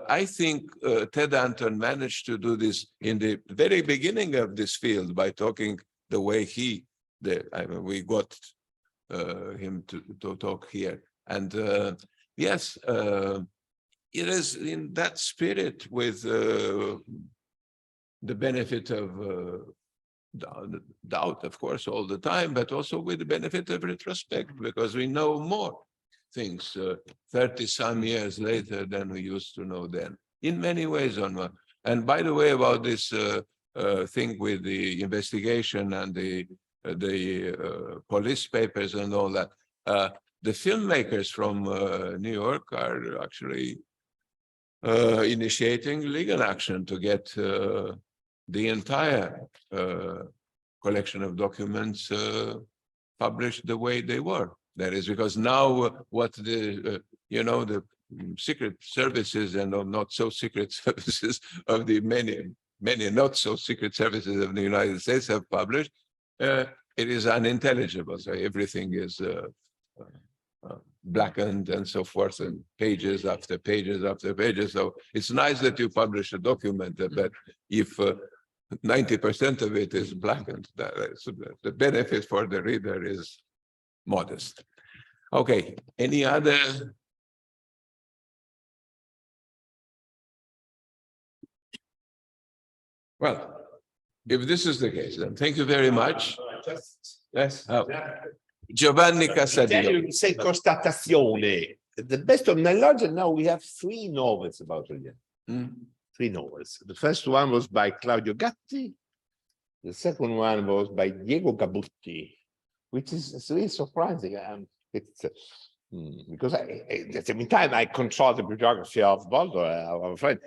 I think Ted Anton managed to do this in the very beginning of this field by talking the way we got him to talk here. And yes, it is in that spirit, with the benefit of doubt, of course, all the time, but also with the benefit of retrospect, because we know more things 30-some years later than we used to know then, in many ways. And by the way, about this thing with the investigation and the police papers and all that, the filmmakers from New York are actually initiating legal action to get the entire collection of documents published the way they were. That is because now what the secret services and not so secret services of the many not so secret services of the United States have published, it is unintelligible. So everything is blackened and so forth, and pages after pages after pages. So it's nice that you publish a document, but if 90% of it is blackened, the benefit for the reader is modest. Okay, any other? Well, if this is the case, then thank you very much. Yes. Oh. Giovanni Casadio. Say constatazione. The best of my knowledge, now we have 3 novels about Culianu. 3 novels. The first one was by Claudio Gatti. The second one was by Diego Gabutti, which is really surprising. Because at the same time I control the bibliography of Baldo, our friend,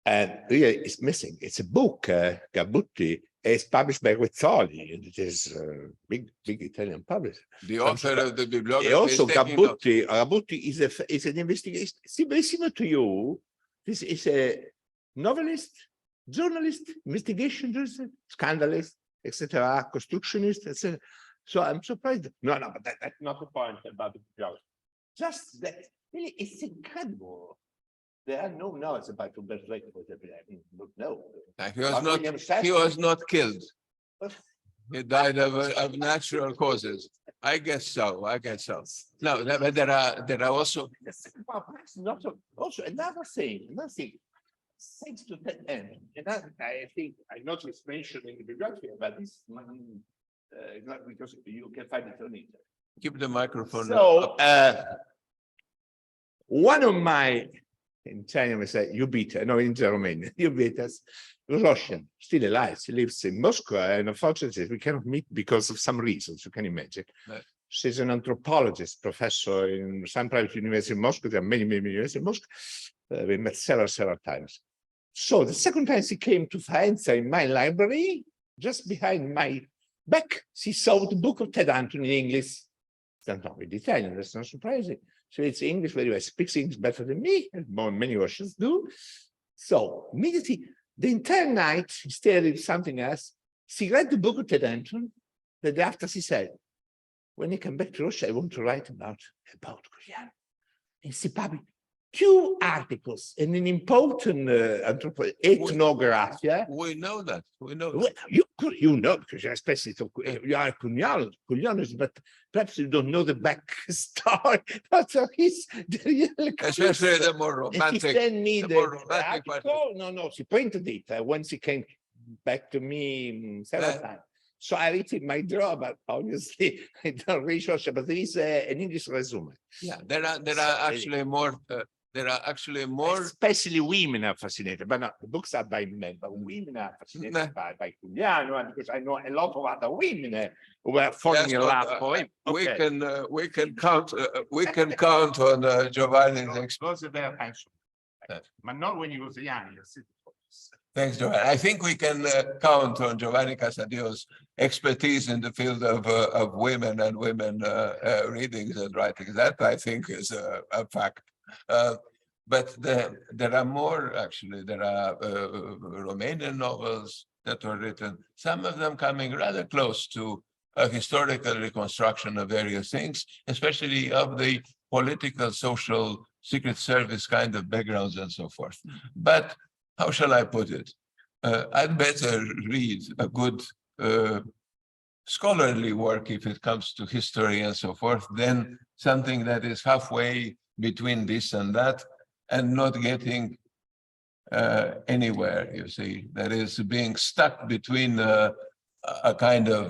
and really it's missing. It's a book, Gabutti. It's published by Rizzoli, and it is a big Italian publisher. The author of the bibliography. Also, Gabutti is an investigator. Very similar to you. This is a novelist, journalist, investigation journalist, scandalist, etc., constructionist, etc. So I'm surprised. No, but that's not the point about the bibliography. Just that really, it's incredible. There are no knowledge about Umberto Eco. No. He was not killed. He died of natural causes. I guess so. No, but there are also. Also another thing. Thanks to that end, and I think I noticed mentioned in the bibliography about this. Not because you can find it on it. Keep the microphone. So one of my, in Italian we say Ubita, no, in Romanian, Ubitas, Russian, still alive. She lives in Moscow, and unfortunately we cannot meet because of some reasons, you can imagine. Right. She's an anthropologist, professor in some private university in Moscow. There are many universities in Moscow. We met several times. So the second time she came to Faenza in my library, just behind my back, she saw the book of Ted Anton in English. It's not with Italian, that's not surprising. So it's English very well, speaks English better than me, as many Russians do. So immediately, the entire night, instead of something else, she read the book of Ted Anton. The day after she said, when I come back to Russia, I want to write about Culianu. And she published two articles in an important ethnography. We know that. We know Well, that. you know, because you're especially you are Culianus, but perhaps you don't know the back story. But so he's the real Especially the more and she romantic. sent me the the more romantic part. article. No, she printed it when she came back to me several times. So I read it in my drawer, but obviously I don't research. But there is an English resume. Yeah, there are actually more. There are actually more. Especially women are fascinated, but not the books are by men, but women are fascinated by Culianu, and because I know a lot of other women who were falling in love for him. We can count on Giovanni's But not when he was young. Thanks, Giovanni. I think we can count on Giovanni Casadio's expertise in the field of women and women readings and writings. That I think is a fact. But there are more, actually. There are Romanian novels that were written, some of them coming rather close to a historical reconstruction of various things, especially of the political, social, secret service kind of backgrounds and so forth. But how shall I put it? I'd better read a good scholarly work if it comes to history and so forth than something that is halfway between this and that and not getting anywhere, you see. That is being stuck between a kind of,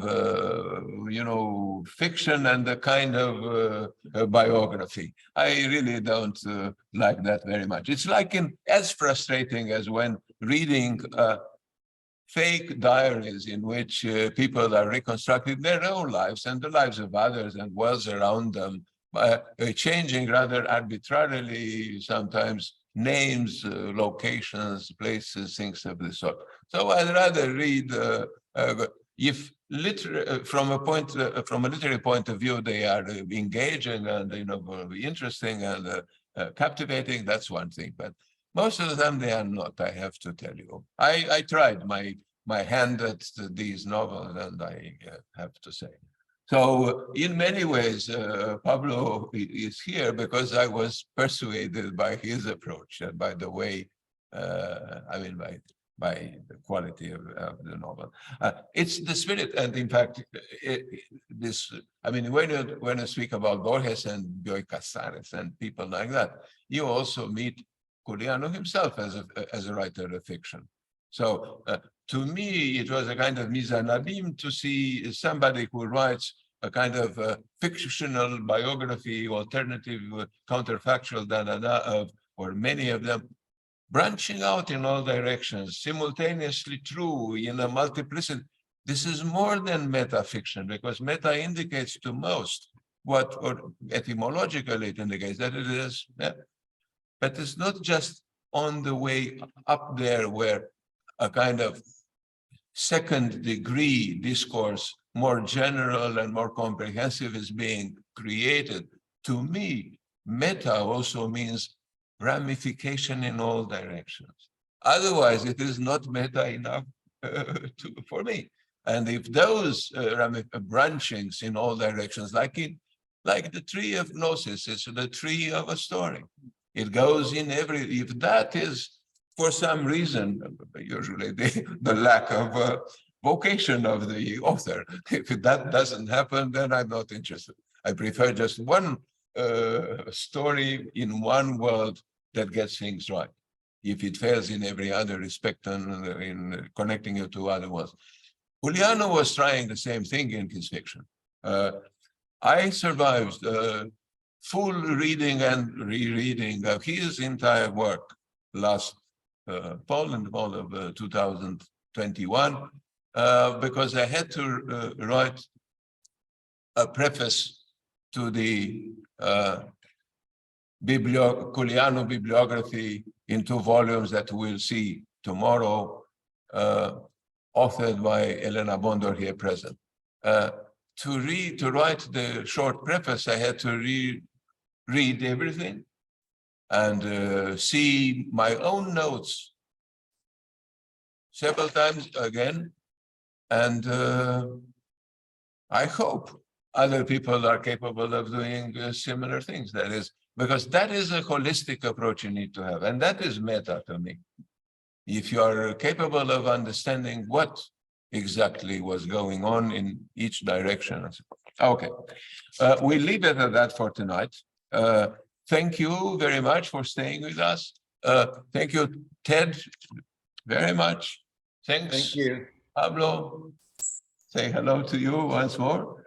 fiction and a kind of biography. I really don't like that very much. It's like as frustrating as when reading fake diaries in which people are reconstructing their own lives and the lives of others and worlds around them, changing rather arbitrarily sometimes names, locations, places, things of this sort. So I'd rather read if from a literary point of view, they are engaging and interesting and captivating. That's one thing, but most of them they are not. I have to tell you. I tried my hand at these novels, and I have to say. So in many ways, Pablo is here because I was persuaded by his approach and by the way, by the quality of the novel. It's the spirit, and in fact, when you speak about Borges and Bioy Casares and people like that, you also meet Culianu himself as a writer of fiction. So to me, it was a kind of mise en abîme to see somebody who writes a kind of fictional biography, alternative, counterfactual, or many of them, branching out in all directions, simultaneously true in a multiplicity. This is more than metafiction, because meta indicates to most or etymologically it indicates that it is, but it's not just on the way up there where a kind of second degree discourse, more general and more comprehensive, is being created. To me, meta also means ramification in all directions. Otherwise, it is not meta enough for me. And if those branchings in all directions, like the tree of gnosis, it's the tree of a story. It goes in if that is, for some reason, usually the lack of vocation of the author, if that doesn't happen, then I'm not interested. I prefer just one story in one world that gets things right. If it fails in every other respect and in connecting it to other worlds. Culianu was trying the same thing in his fiction. I survived full reading and rereading of his entire work last fall, in the fall of 2021, because I had to write a preface to the Culianu bibliography in 2 volumes that we'll see tomorrow, authored by Elena Bondor here present. To write the short preface, I had to read everything and see my own notes several times again. And I hope other people are capable of doing similar things. That is, because that is a holistic approach you need to have, and that is meta to me. If you are capable of understanding what exactly was going on in each direction. Okay, we leave it at that for tonight. Thank you very much for staying with us. Thank you, Ted, very much. Thanks. Thank you. Pablo, say hello to you once more.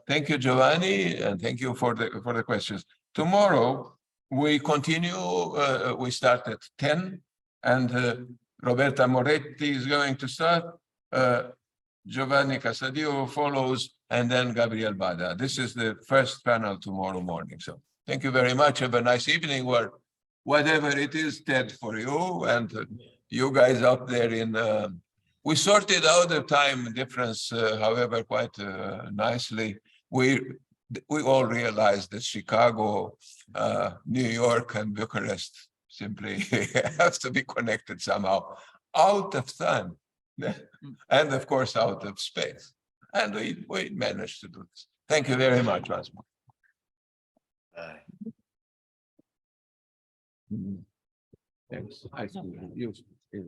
Thank you, Giovanni, and thank you for the questions. Tomorrow we continue. We start at 10, and Roberta Moretti is going to start. Giovanni Casadio follows, and then Gabriel Bada. This is the first panel tomorrow morning. So thank you very much. Have a nice evening, or whatever it is, Ted, for you and you guys up there in. We sorted out the time difference, however, quite nicely. We all realized that Chicago, New York, and Bucharest simply have to be connected somehow out of time. And of course, out of space. And we managed to do this. Thank you very much, Osmo. Bye. Thanks. I see you.